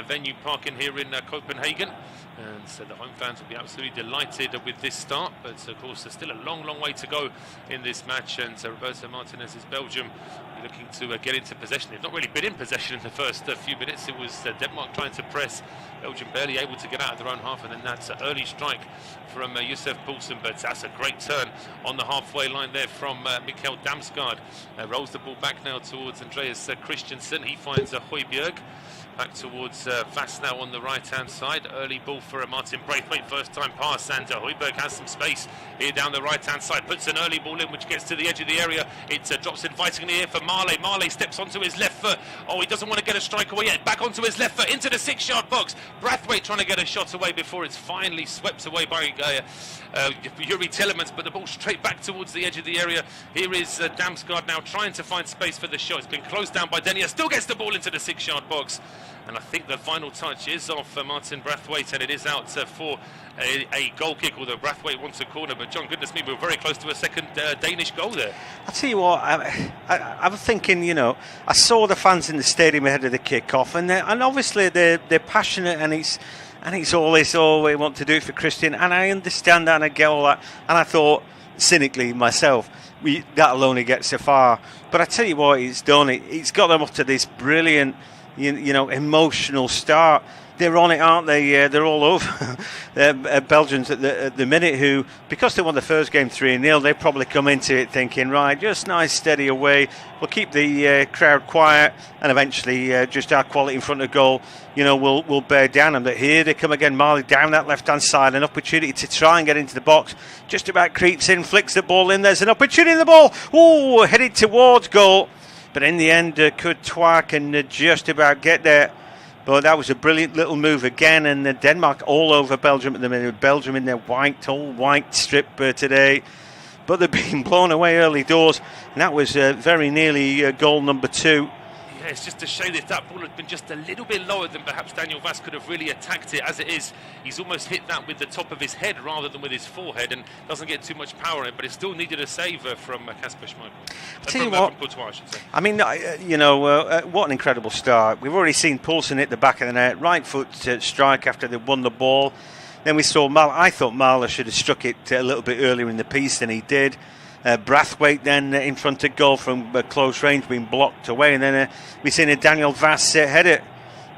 venue parking here in Copenhagen. And so the home fans will be absolutely delighted with this start, but of course there's still a long way to go in this match, and Roberto Martinez's Belgium looking to get into possession. They've not really been in possession in the first few minutes. It was Denmark trying to press, Belgium barely able to get out of their own half, and then that's an early strike from Josef Poulsen, but that's a great turn on the halfway line there from Mikkel Damsgaard. Rolls the ball back now towards Andreas Christensen. He finds Højbjerg. Back towards Vass now on the right-hand side. Early ball for Martin Braithwaite, first time pass, and Højbjerg has some space here down the right-hand side. Puts an early ball in, which gets to the edge of the area. It drops invitingly here for Marley. Marley steps onto his left foot. Oh, he doesn't want to get a strike away yet. Back onto his left foot, into the 6-yard box. Braithwaite trying to get a shot away before it's finally swept away by Yuri Tillemans, but the ball straight back towards the edge of the area. Here is Damsgaard now trying to find space for the shot. It's been closed down by Denia. Still gets the ball into the 6-yard box. And I think the final touch is off Martin Braithwaite, and it is out for a goal kick, although Braithwaite wants a corner. But John, goodness me, we were very close to a second Danish goal there. I'll tell you what, I was thinking, you know, I saw the fans in the stadium ahead of the kick-off, and obviously they're passionate, and it's all this, we want to do it for Christian, and I understand that, and I get all that, and I thought, cynically myself, that'll only get so far. But I tell you what it's done, it's got them up to this brilliant, you know, emotional start. They're on it, aren't they? They're all over. Belgians at the minute, who, because they won the first game 3-0, they probably come into it thinking, right, just nice, steady away. We'll keep the crowd quiet, and eventually just our quality in front of goal, you know, will bear down. And that here they come again. Marley down that left-hand side, an opportunity to try and get into the box. Just about creeps in, flicks the ball in. There's an opportunity in the ball. Oh, headed towards goal. But in the end, Courtois can just about get there. But that was a brilliant little move again. And Denmark all over Belgium at the minute. Belgium in their all white strip today. But they're being blown away early doors. And that was very nearly goal number 2. Yeah, it's just a shame if that ball had been just a little bit lower than perhaps Daniel Vass could have really attacked it. As it is, he's almost hit that with the top of his head rather than with his forehead, and doesn't get too much power in it, but it still needed a save from Kasper Schmeichel. Tell you what, from Courtois, I should say. I mean, you know, what an incredible start. We've already seen Poulsen hit the back of the net, right foot strike after they won the ball. Then we saw I thought Mahler should have struck it a little bit earlier in the piece than he did. Braithwaite then in front of goal from close range, being blocked away, and then we've seen a Daniel Vass head it.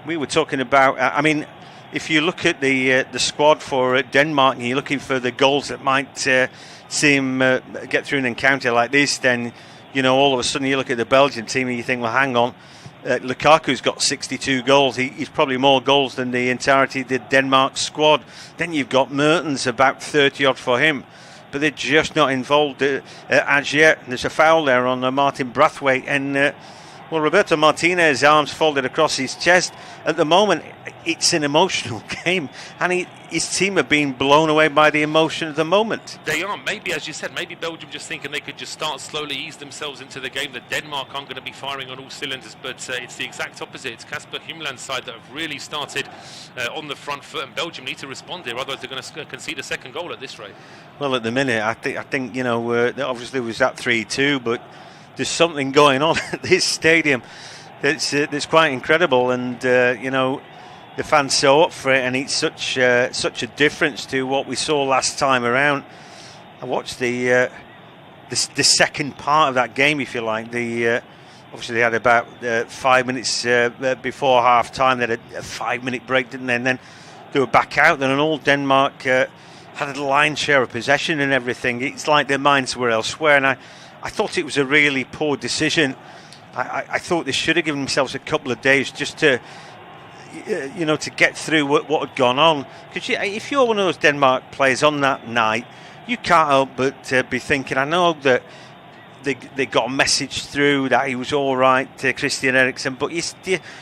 We were talking about, I mean, if you look at the squad for Denmark and you're looking for the goals that might see him get through an encounter like this, then, you know, all of a sudden you look at the Belgian team and you think, well, hang on, Lukaku's got 62 goals. He's probably more goals than the entirety of the Denmark squad. Then you've got Mertens, about 30 odd for him. But they're just not involved as yet. There's a foul there on Martin Braithwaite, and well, Roberto Martinez, arms folded across his chest. At the moment, it's an emotional game, and his team are being blown away by the emotion of the moment. They are. Maybe, as you said, maybe Belgium just thinking they could just start slowly, ease themselves into the game. That Denmark aren't going to be firing on all cylinders, but it's the exact opposite. It's Kasper Hjulmand's side that have really started on the front foot, and Belgium need to respond here, otherwise they're going to concede a second goal at this rate. Well, at the minute, I think you know, obviously it was that 3-2, but there's something going on at this stadium that's quite incredible, and you know, the fans so up for it, and it's such a difference to what we saw last time around. I watched the second part of that game, if you like. Obviously they had about 5 minutes before half time. They had a 5-minute break, didn't they? And then they were back out. Then, and all Denmark had a lion's share of possession and everything. It's like their minds were elsewhere, and I thought it was a really poor decision. I thought they should have given themselves a couple of days just to, you know, to get through what had gone on. Because if you're one of those Denmark players on that night, you can't help but be thinking, I know that they got a message through that he was all right, Christian Eriksen, but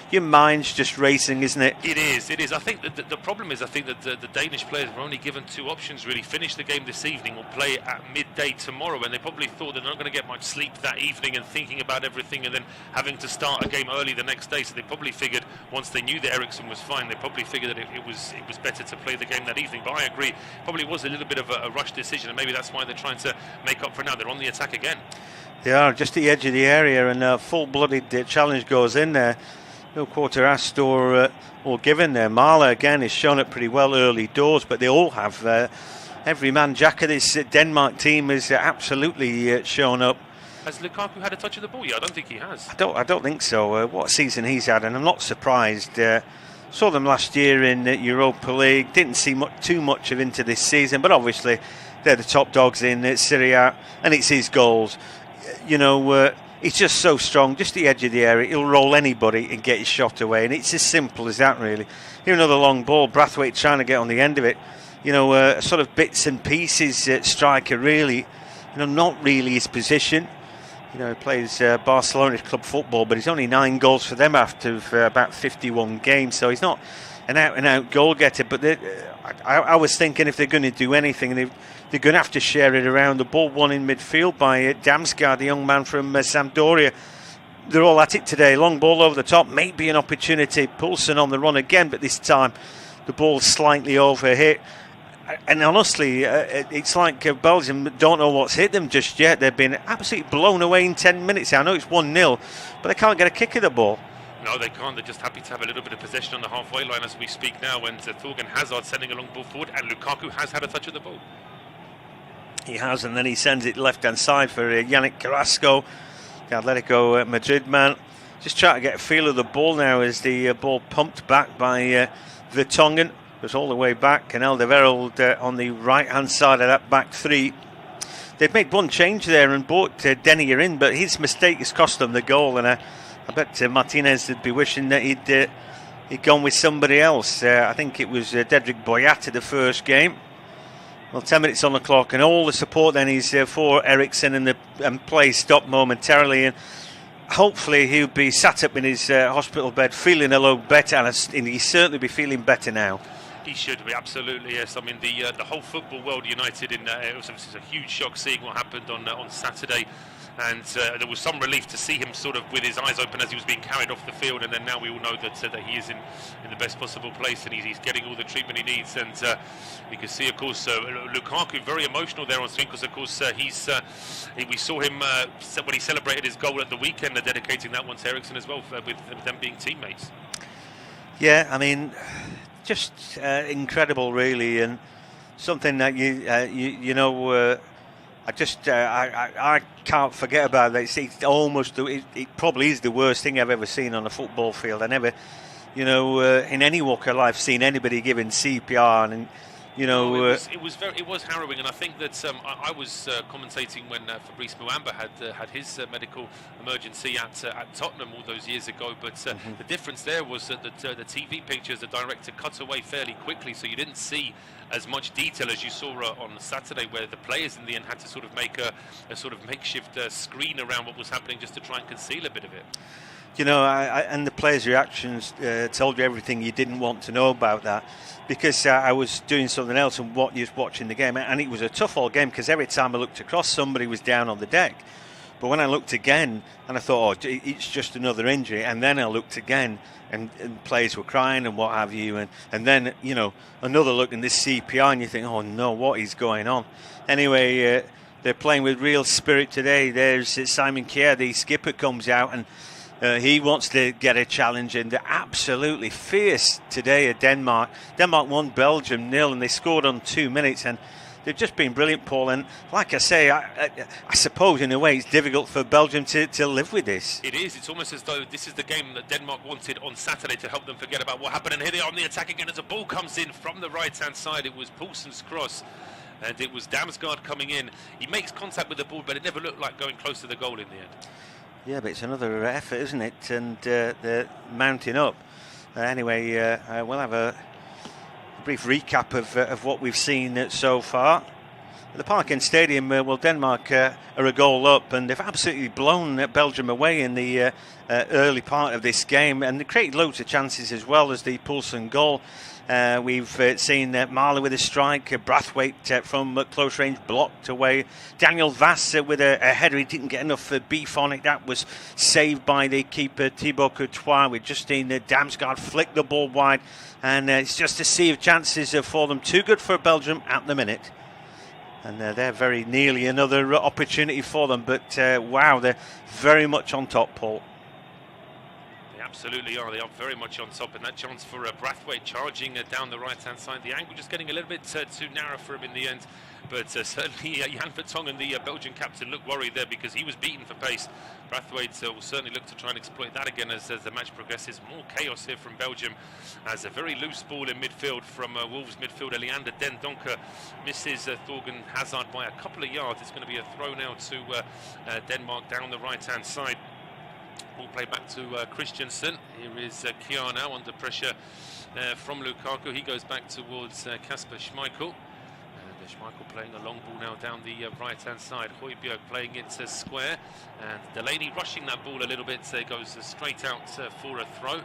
your mind's just racing, isn't it? It is. I think that the problem is, I think that the Danish players were only given 2 options, really. Finish the game this evening or play at midday tomorrow, and they probably thought they're not going to get much sleep that evening and thinking about everything, and then having to start a game early the next day. So they probably figured, once they knew that Eriksen was fine, they probably figured that it was better to play the game that evening. But I agree, probably was a little bit of a rush decision, and maybe that's why they're trying to make up for now. They're on the attack again. They are just at the edge of the area, and a full-blooded challenge goes in there. no quarter asked or given there. Marla again has shown up pretty well early doors, but they all have. Every man jack of this Denmark team has absolutely shown up. Has Lukaku had a touch of the ball? Yeah, I don't think he has. I don't think so. What a season he's had, and I'm not surprised. Saw them last year in Europa League. Didn't see too much of into this season, but obviously they're the top dogs in Serie A, and it's his goals. You know, he's just so strong, just the edge of the area. He'll roll anybody and get his shot away, and it's as simple as that, really. Here another long ball, Brathwaite trying to get on the end of it. You know, sort of bits and pieces striker, really. You know, not really his position. You know, he plays Barcelona club football, but he's only 9 goals for them after about 51 games, so he's not an out-and-out goal-getter. But I was thinking if they're going to do anything, they're going to have to share it around. The ball won in midfield by Damsgaard, the young man from Sampdoria. They're all at it today. Long ball over the top, maybe an opportunity. Poulsen on the run again, but this time the ball's slightly overhit. And honestly, it's like Belgium don't know what's hit them just yet. They've been absolutely blown away in 10 minutes. I know it's 1-0, but they can't get a kick of the ball. No, they can't. They're just happy to have a little bit of possession on the halfway line as we speak now. And Thorgan Hazard sending a long ball forward, and Lukaku has had a touch of the ball. He has, and then he sends it left-hand side for Yannick Carrasco, the Atletico Madrid man. Just trying to get a feel of the ball now as the ball pumped back by Vertonghen. Goes all the way back, and Alderweireld on the right-hand side of that back three. They've made one change there and brought Denier in, but his mistake has cost them the goal, and I bet Martinez would be wishing that he'd gone with somebody else. I think it was Dedrick Boyata the first game. Well, 10 minutes on the clock, and all the support then is for Eriksson, and play stopped momentarily, and hopefully he'll be sat up in his hospital bed feeling a little better, and he'll certainly be feeling better now. He should be, absolutely, yes. I mean, the whole football world united in it was a huge shock seeing what happened on Saturday, and there was some relief to see him sort of with his eyes open as he was being carried off the field, and then now we all know that he is in the best possible place, and he's getting all the treatment he needs. And you can see, of course, Lukaku very emotional there on screen, because of course we saw him when he celebrated his goal at the weekend, dedicating that one to Eriksson as well, with them being teammates. Yeah, I mean, just incredible, really, and something that I can't forget about that. It's almost, it probably is the worst thing I've ever seen on a football field. I never, in any walk of life, seen anybody given CPR, and it was harrowing, and I think that I was commentating when Fabrice Muamba had his medical emergency at Tottenham all those years ago. But the difference there was that the TV pictures, the director cut away fairly quickly, so you didn't see as much detail as you saw on Saturday, where the players in the end had to sort of make a sort of makeshift screen around what was happening just to try and conceal a bit of it. And the players' reactions told you everything you didn't want to know about that, because I was doing something else and watching the game, and it was a tough old game, because every time I looked across, somebody was down on the deck. But when I looked again, and I thought, oh, it's just another injury, and then I looked again, and players were crying and what have you, and then another look in this CPR, and you think, oh no, what is going on? Anyway, they're playing with real spirit today. There's Simon Kjær, the skipper, comes out, and he wants to get a challenge, and they're absolutely fierce today at Denmark. Denmark won, Belgium 0, and they scored on 2 minutes, and they've just been brilliant, Paul. And like I say, I suppose in a way it's difficult for Belgium to live with this. It is. It's almost as though this is the game that Denmark wanted on Saturday to help them forget about what happened. And here they are on the attack again as a ball comes in from the right-hand side. It was Poulsen's cross, and it was Damsgaard coming in. He makes contact with the ball, but it never looked like going close to the goal in the end. Yeah, but it's another effort, isn't it? And they're mounting up. Anyway, we'll have a brief recap of what we've seen so far. At the Parken Stadium, Denmark are a goal up, and they've absolutely blown Belgium away in the early part of this game, and they created loads of chances as well as the Poulsen goal. We've seen Marley with a strike, Brathwaite from close range blocked away. Daniel Vass with a header, he didn't get enough beef on it. That was saved by the keeper Thibaut Courtois. We've just seen Damsgaard flick the ball wide, and it's just a sea of chances for them. Too good for Belgium at the minute. And they're very nearly another opportunity for them. But wow, they're very much on top, Paul. They absolutely are. They are very much on top, and that chance for Brathwaite charging down the right-hand side. The angle just getting a little bit too narrow for him in the end, but certainly Jan Vertonghen, the Belgian captain, looked worried there because he was beaten for pace. Brathwaite will certainly look to try and exploit that again as the match progresses. More chaos here from Belgium as a very loose ball in midfield from Wolves midfielder Leander Den Donker misses Thorgan Hazard by a couple of yards. It's going to be a throw now to Denmark down the right-hand side. Ball play back to Christensen. Here is Kiar now under pressure from Lukaku. He goes back towards Kasper Schmeichel. And Schmeichel playing a long ball now down the right-hand side. Højbjerg playing it square. And Delaney rushing that ball a little bit. Goes straight out for a throw.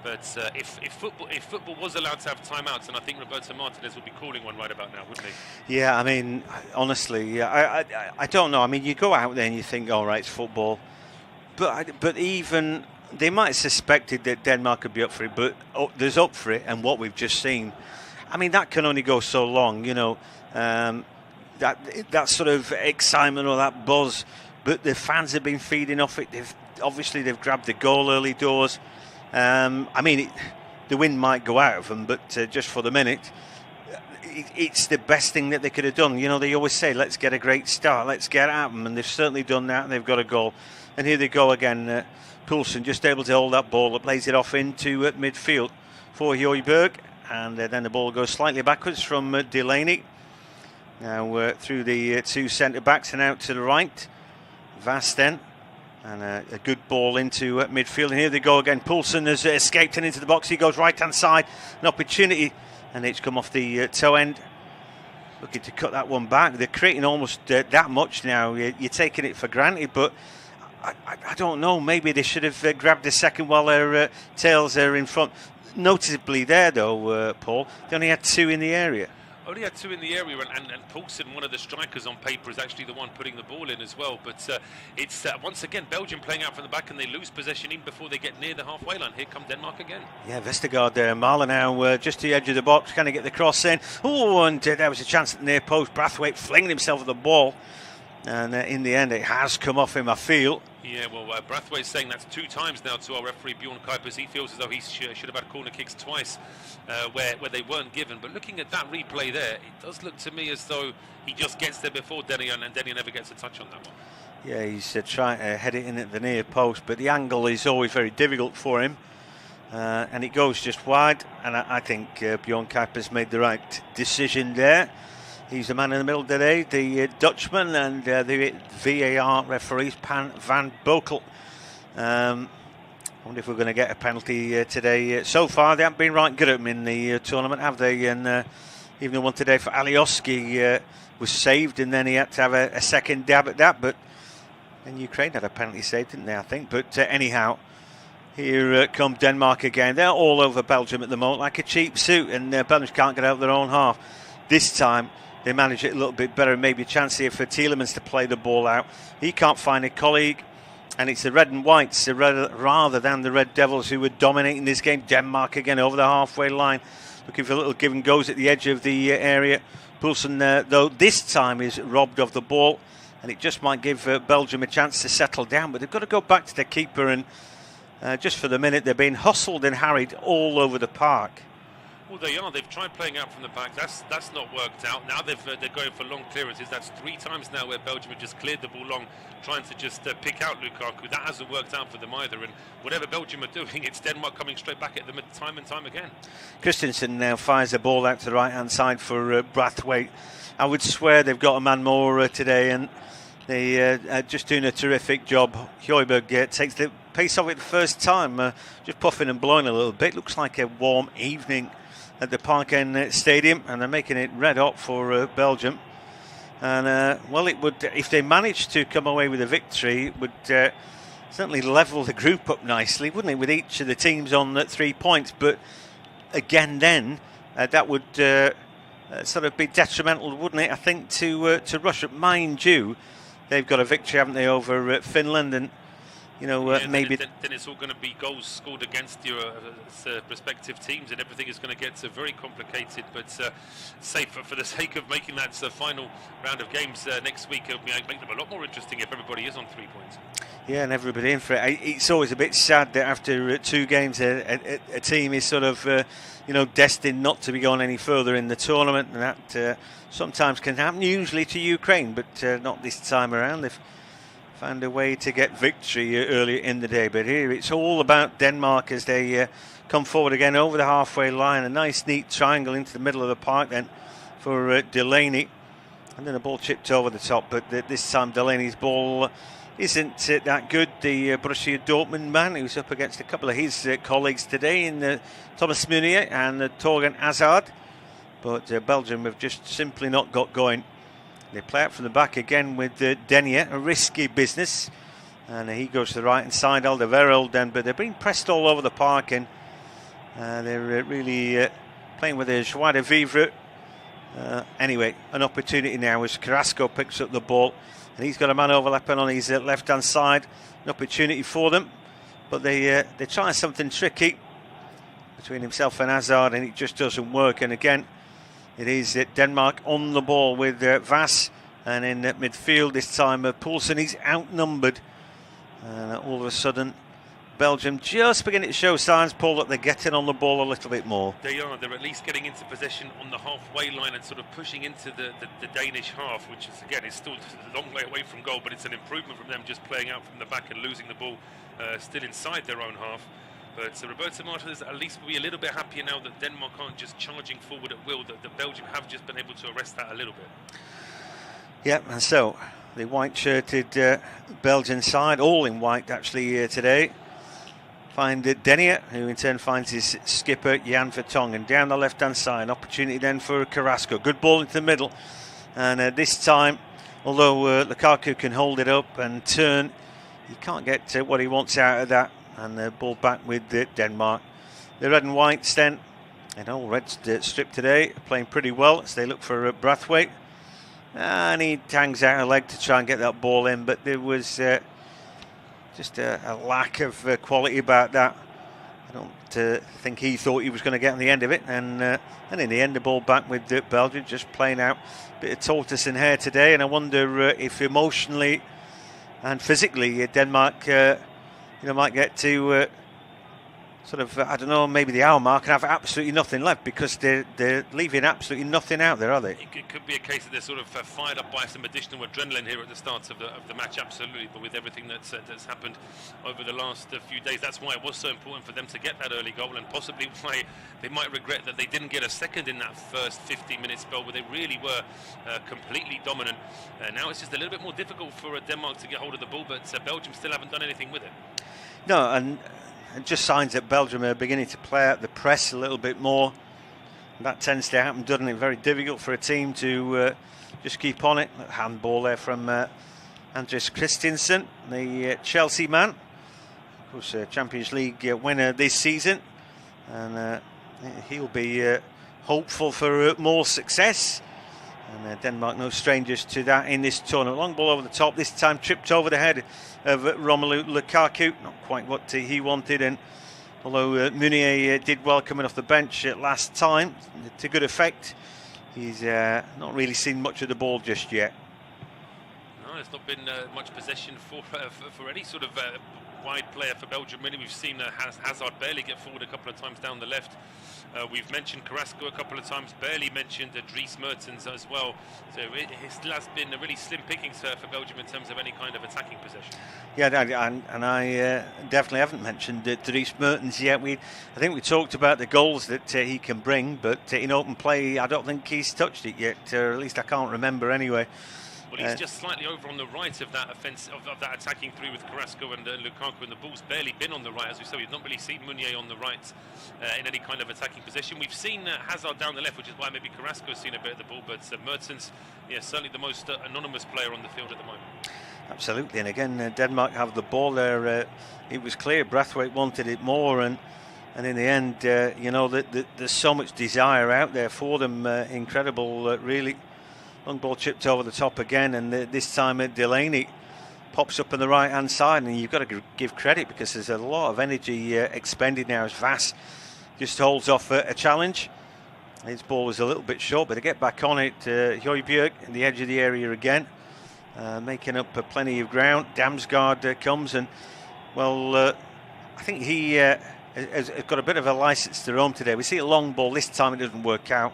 But if football was allowed to have timeouts, and I think Roberto Martinez would be calling one right about now, wouldn't he? Yeah, I mean, honestly, I don't know. I mean, you go out there and you think, all right, it's football. But even they might have suspected that Denmark could be up for it, but there's up for it, and what we've just seen, I mean, that can only go so long, you know, that sort of excitement or that buzz. But the fans have been feeding off it. They've grabbed the goal early doors. I mean, the wind might go out of them, but just for the minute, it's the best thing that they could have done. You know, they always say, let's get a great start, let's get at them, and they've certainly done that, and they've got a goal. And here they go again. Poulsen just able to hold that ball, plays it off into midfield for Højbjerg, and then the ball goes slightly backwards from Delaney. Now through the two centre-backs and out to the right. Vasten, and a good ball into midfield. And here they go again. Poulsen has escaped and into the box. He goes right-hand side. An opportunity, and it's come off the toe end. Looking to cut that one back. They're creating almost that much now. You're taking it for granted, but I don't know. Maybe they should have grabbed a second while their tails are in front. Noticeably there, though, Paul, they only had two in the area. Only had two in the area, and Poulsen, one of the strikers on paper, is actually the one putting the ball in as well. But it's once again Belgium playing out from the back, and they lose possession even before they get near the halfway line. Here come Denmark again. Yeah, Vestergaard there. Marler now just to the edge of the box. Can he get the cross in? Oh, and there was a chance at the near post. Brathwaite flinging himself at the ball. And in the end, it has come off him, I feel. Yeah, well, Brathwaite's saying that's two times now to our referee, Bjorn Kuipers. He feels as though he should have had corner kicks twice where they weren't given. But looking at that replay there, it does look to me as though he just gets there before Denian, and Denian never gets a touch on that one. Yeah, he's trying to head it in at the near post, but the angle is always very difficult for him. And it goes just wide, and I think Bjorn Kuipers made the right decision there. He's the man in the middle today, the Dutchman, and the VAR referees, Pan van Bokel. I wonder if we're going to get a penalty today. So far, they haven't been right good at them in the tournament, have they? And even the one today for Alioski was saved, and then he had to have a second dab at that. But then Ukraine had a penalty saved, didn't they, I think? But anyhow, here come Denmark again. They're all over Belgium at the moment, like a cheap suit, and Belgium can't get out of their own half. This time, they manage it a little bit better. Maybe a chance here for Tielemans to play the ball out. He can't find a colleague, and it's the red and whites rather than the Red Devils who were dominating this game. Denmark again over the halfway line, looking for little give and goes at the edge of the area. Poulsen, though, this time is robbed of the ball, and it just might give Belgium a chance to settle down. But they've got to go back to their keeper, and just for the minute, they're being hustled and harried all over the park. Well, they are. They've tried playing out from the back. That's not worked out. Now they're going for long clearances. That's three times now where Belgium have just cleared the ball long, trying to just pick out Lukaku. That hasn't worked out for them either. And whatever Belgium are doing, it's Denmark coming straight back at them time and time again. Christensen now fires the ball out to the right-hand side for Brathwaite. I would swear they've got a man more today, and they are just doing a terrific job. Højbjerg takes the pace of it the first time, just puffing and blowing a little bit. Looks like a warm evening at the Park End Stadium, and they're making it red hot for Belgium. And well, it would, if they managed to come away with a victory, it would certainly level the group up nicely, wouldn't it, with each of the teams on 3 points. But again, then that would sort of be detrimental, wouldn't it, I think, to Russia. Mind you, they've got a victory, haven't they, over Finland, and you know, maybe then it's all going to be goals scored against your respective teams, and everything is going to get very complicated. But say for the sake of making that final round of games next week, it'll make them a lot more interesting if everybody is on 3 points. Yeah, and everybody in for it. It's always a bit sad that after 2 games, a team is sort of, destined not to be going any further in the tournament, and that sometimes can happen, usually to Ukraine, but not this time around. They've found a way to get victory earlier in the day, but here it's all about Denmark as they come forward again over the halfway line. A nice, neat triangle into the middle of the park then for Delaney, and then a ball chipped over the top, but this time Delaney's ball isn't that good. The Borussia Dortmund man, who's up against a couple of his colleagues today in Thomas Meunier and Torgan Hazard, but Belgium have just simply not got going. They play out from the back again with Denier, a risky business, and he goes to the right hand side, Alderweireld then, but they're being pressed all over the park, and they're really playing with a joie de vivre. Anyway, an opportunity now as Carrasco picks up the ball, and he's got a man overlapping on his left hand side. An opportunity for them, but they try something tricky between himself and Hazard, and it just doesn't work. And again, it is Denmark on the ball with Vass, and in midfield this time Poulsen. He's outnumbered, and all of a sudden Belgium just beginning to show signs, Paul, that they're getting on the ball a little bit more. They are. They're at least getting into possession on the halfway line and sort of pushing into the Danish half, which is, again, is still a long way away from goal, but it's an improvement from them just playing out from the back and losing the ball still inside their own half. But Roberto Martinez at least will be a little bit happier now that Denmark aren't just charging forward at will, that Belgium have just been able to arrest that a little bit. Yeah, and so the white-shirted Belgian side, all in white actually today, find Denier, who in turn finds his skipper Jan Vertonghen, and down the left-hand side. Opportunity then for Carrasco. Good ball into the middle, and this time, although Lukaku can hold it up and turn, he can't get what he wants out of that, and the ball back with Denmark. The red and whites then, and all red strip today, playing pretty well as they look for Braithwaite, and he hangs out a leg to try and get that ball in, but there was just a lack of quality about that. I don't think he thought he was going to get on the end of it, and in the end the ball back with Belgium, just playing out a bit of tortoise and hare today. And I wonder if emotionally and physically Denmark might get to sort of, I don't know, maybe the hour mark and have absolutely nothing left, because they're leaving absolutely nothing out there, are they? It could be a case that they're sort of fired up by some additional adrenaline here at the start of the match, absolutely. But with everything that's happened over the last few days, that's why it was so important for them to get that early goal, and possibly why they might regret that they didn't get a second in that first 15-minute spell where they really were completely dominant. Now it's just a little bit more difficult for Denmark to get hold of the ball, but Belgium still haven't done anything with it. No, and just signs that Belgium are beginning to play out the press a little bit more. That tends to happen, doesn't it? Very difficult for a team to just keep on it. Handball there from Andres Christensen, the Chelsea man. Of course, Champions League winner this season. And he'll be hopeful for more success. And Denmark no strangers to that in this tournament. Long ball over the top, this time tripped over the head of Romelu Lukaku. Not quite what he wanted, and although Meunier did well coming off the bench last time to good effect, he's not really seen much of the ball just yet. No, there's not been much possession for any sort of wide player for Belgium. Really, we've seen Hazard barely get forward a couple of times down the left. We've mentioned Carrasco a couple of times, barely mentioned Dries Mertens as well. So it still has been a really slim pickings for Belgium in terms of any kind of attacking possession. Yeah, and I definitely haven't mentioned Dries Mertens yet. I think we talked about the goals that he can bring, but in open play, I don't think he's touched it yet, or at least I can't remember anyway. Well, he's just slightly over on the right of that offense, of that attacking through with Carrasco and Lukaku, and the ball's barely been on the right. As we said, we've not really seen Meunier on the right in any kind of attacking position. We've seen Hazard down the left, which is why maybe Carrasco's seen a bit of the ball, but Mertens, certainly the most anonymous player on the field at the moment. Absolutely, and again, Denmark have the ball there. It was clear Braithwaite wanted it more, and in the end, there's so much desire out there for them. Incredible, really. Long ball chipped over the top again, and this time Delaney pops up on the right hand side, and you've got to give credit because there's a lot of energy expended now as Vass just holds off a challenge. His ball was a little bit short, but to get back on it, Højbjerg in the edge of the area again, making up plenty of ground. Damsgaard comes and, well, I think he has got a bit of a licence to roam today. We see a long ball, this time it doesn't work out.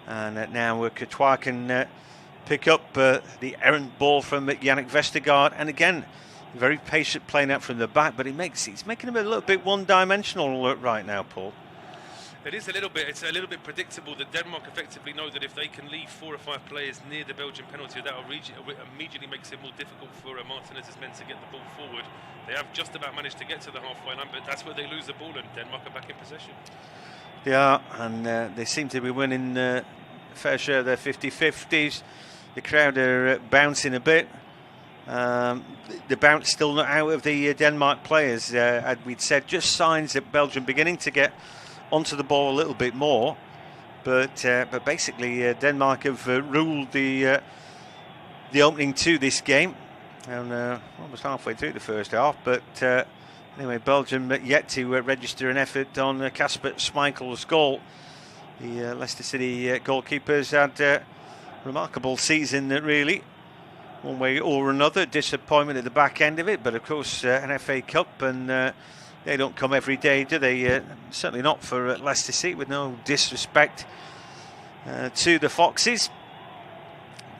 And now Courtois can pick up the errant ball from Yannick Vestergaard. And again, very patient playing out from the back, but he's making him a little bit one-dimensional right now, Paul. It is a little bit. It's a little bit predictable that Denmark effectively know that if they can leave 4 or 5 players near the Belgian penalty, that immediately makes it more difficult for Martinez's men to get the ball forward. They have just about managed to get to the halfway line, but that's where they lose the ball, and Denmark are back in possession. They are, and they seem to be winning a fair share of their 50-50s. The crowd are bouncing a bit. The bounce still not out of the Denmark players. As we'd said, just signs that Belgium beginning to get onto the ball a little bit more, but basically Denmark have ruled the opening to this game, and almost halfway through the first half. But anyway, Belgium yet to register an effort on Kasper Schmeichel's goal. The Leicester City goalkeepers had a remarkable season, really, one way or another. Disappointment at the back end of it, but of course an FA Cup, and they don't come every day, do they? Certainly not for Leicester City, with no disrespect to the Foxes.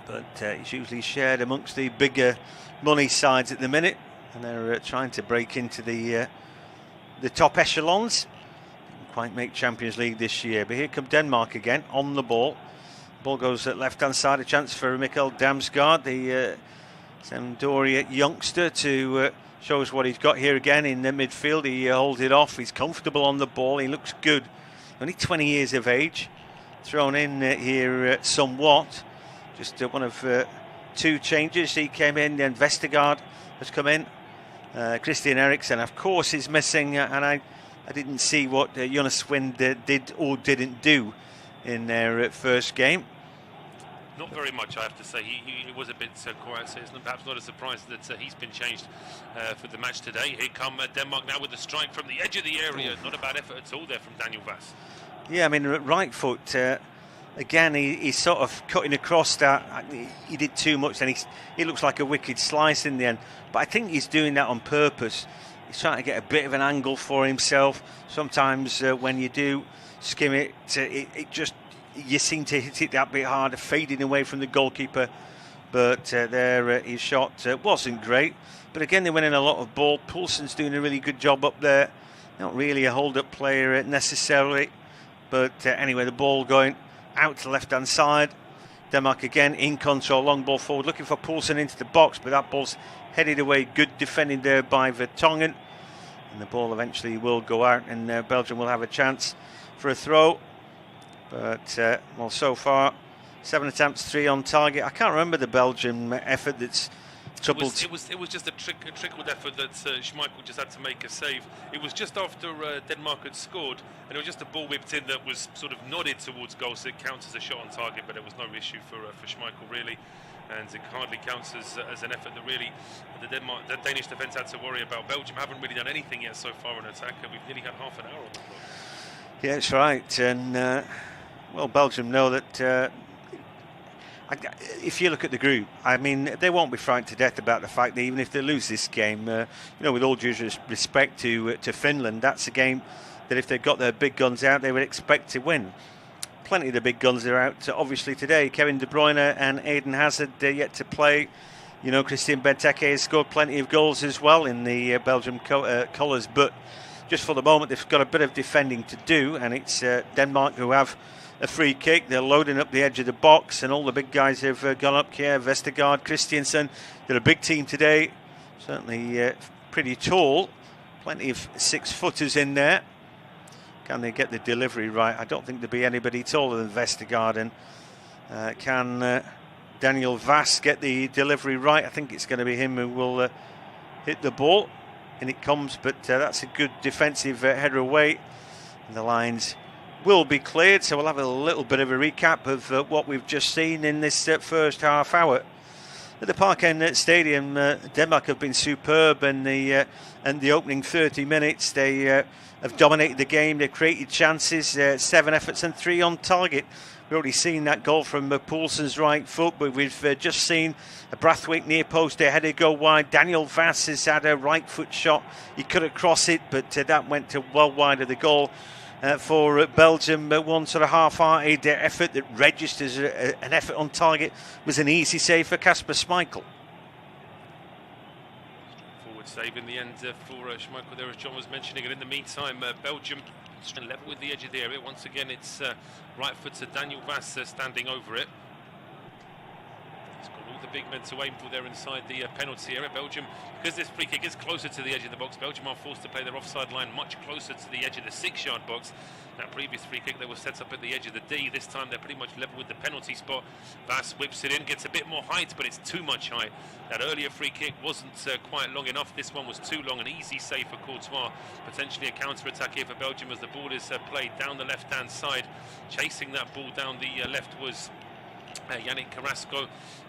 But it's usually shared amongst the bigger money sides at the minute, and they're trying to break into the top echelons. Didn't quite make Champions League this year, but here come Denmark again on the ball. Ball goes at left-hand side, a chance for Mikkel Damsgaard, the Sampdoria youngster, to show us what he's got here again in the midfield. He holds it off, he's comfortable on the ball, he looks good. Only 20 years of age, thrown in here somewhat. Just one of 2 changes. He came in, then Vestergaard has come in. Christian Eriksen, of course, is missing, and I didn't see what Jonas Wind did or didn't do in their first game. Not very much, I have to say. He was a bit quiet, so it's perhaps not a surprise that he's been changed for the match today. Here come Denmark now with the strike from the edge of the area. Not a bad effort at all there from Daniel Vass. Yeah, I mean, right foot, again, he's sort of cutting across that. He did too much, and he looks like a wicked slice in the end. But I think he's doing that on purpose. He's trying to get a bit of an angle for himself. Sometimes when you do skim it, it just, you seem to hit it that bit harder, fading away from the goalkeeper. But there, his shot wasn't great. But again, they're winning a lot of ball. Poulsen's doing a really good job up there. Not really a hold-up player necessarily. But anyway, the ball going out to the left-hand side. Denmark again in control, long ball forward, looking for Poulsen into the box, but that ball's headed away. Good defending there by Vertonghen. And the ball eventually will go out, and Belgium will have a chance for a throw. But, well, so far, 7 attempts, 3 on target. I can't remember the Belgian effort that's troubled. It was just a trickled effort that Schmeichel just had to make a save. It was just after Denmark had scored, and it was just a ball whipped in that was sort of nodded towards goal, so it counts as a shot on target, but there was no issue for Schmeichel, really. And it hardly counts as an effort that really the Danish defence had to worry about. Belgium haven't really done anything yet so far on attack, and we've nearly had half an hour on the clock. Yeah, that's right. And, well, Belgium know that if you look at the group, I mean, they won't be frightened to death about the fact that even if they lose this game, you know, with all due respect to Finland, that's a game that if they've got their big guns out, they would expect to win. Plenty of the big guns are out, obviously, today. Kevin De Bruyne and Eden Hazard yet to play. You know, Christian Benteke has scored plenty of goals as well in the Belgium colours, but just for the moment, they've got a bit of defending to do, and it's Denmark who have a free kick. They're loading up the edge of the box, and all the big guys have gone up here. Vestergaard, Christiansen, they're a big team today. Certainly pretty tall. Plenty of 6-footers in there. Can they get the delivery right? I don't think there'll be anybody taller than Vestergaard. And can Daniel Vass get the delivery right? I think it's going to be him who will hit the ball. And it comes, but that's a good defensive header away. And the lines will be cleared, so we'll have a little bit of a recap of what we've just seen in this first half hour. At the Parken Stadium, Denmark have been superb in the opening 30 minutes. They have dominated the game, they've created chances, 7 efforts and 3 on target. We've already seen that goal from Poulsen's right foot, but we've just seen a Brathwaite near post header go wide. Daniel Vass has had a right foot shot. He could have crossed it, but that went to well wide of the goal. For Belgium, one sort of half-hearted effort that registers an effort on target was an easy save for Kasper Schmeichel. Forward save in the end for Schmeichel there, as John was mentioning. And in the meantime, Belgium level with the edge of the area. Once again, it's right foot to Daniel Vass standing over it. He's got all the big men to aim for there inside the penalty area. Belgium, because this free kick is closer to the edge of the box, Belgium are forced to play their offside line much closer to the edge of the 6-yard box. That previous free kick, they were set up at the edge of the D. This time they're pretty much level with the penalty spot. Vass whips it in, gets a bit more height, but it's too much height. That earlier free kick wasn't quite long enough. This one was too long. An easy save for Courtois. Potentially a counter-attack here for Belgium as the ball is played down the left-hand side. Chasing that ball down the left was Yannick Carrasco,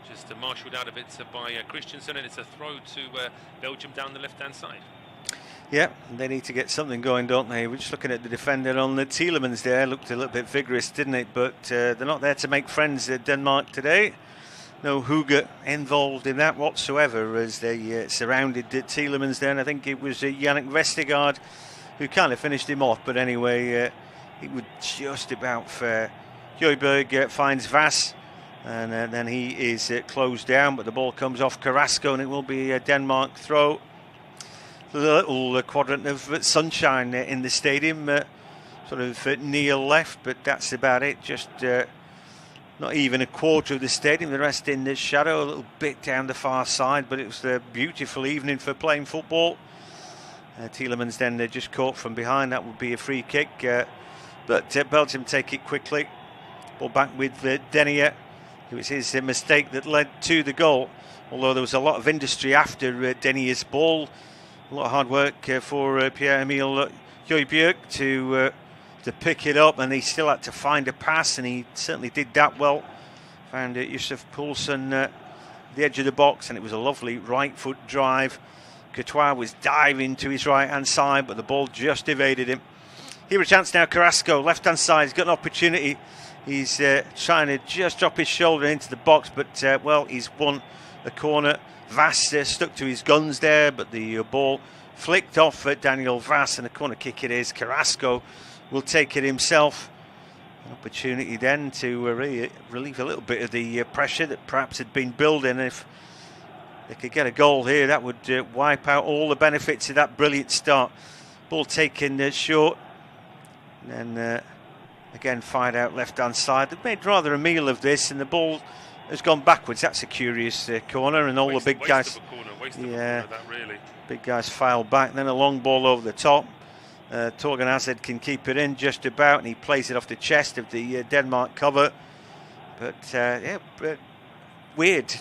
just marshalled out of it by Christensen, and it's a throw to Belgium down the left-hand side. Yeah, they need to get something going, don't they? We're just looking at the defender on the Tielemans there. Looked a little bit vigorous, didn't it? But they're not there to make friends at Denmark today. No Hugo involved in that whatsoever as they surrounded Tielemans there. And I think it was Yannick Vestergaard who kind of finished him off. But anyway, it was just about fair. Højbjerg finds Vass, and then he is closed down. But the ball comes off Carrasco, and it will be a Denmark throw. A little quadrant of sunshine in the stadium, sort of near left, but that's about it. Just not even a quarter of the stadium, the rest in the shadow, a little bit down the far side, but it was a beautiful evening for playing football. Tielemans then just caught from behind. That would be a free kick, but Belgium take it quickly. Ball back with Denier. It was his mistake that led to the goal, although there was a lot of industry after Denier's ball. A lot of hard work for Pierre-Emile Højbjerg to pick it up, and he still had to find a pass, and he certainly did that well. Found Yusuf Poulsen the edge of the box, and it was a lovely right foot drive. Courtois was diving to his right hand side, but the ball just evaded him. Here a chance now, Carrasco, left hand side, he's got an opportunity. He's trying to just drop his shoulder into the box, but well, he's won the corner. Vass stuck to his guns there, but the ball flicked off at Daniel Vass, and a corner kick it is. Carrasco will take it himself. An opportunity then to relieve a little bit of the pressure that perhaps had been building. If they could get a goal here, that would wipe out all the benefits of that brilliant start. Ball taken short, and then again fired out left-hand side. They've made rather a meal of this, and the ball has gone backwards. That's a curious corner, and all the big guys, big guys file back. Then a long ball over the top. Torgan Hazard can keep it in just about, and he plays it off the chest of the Denmark cover. But yeah, weird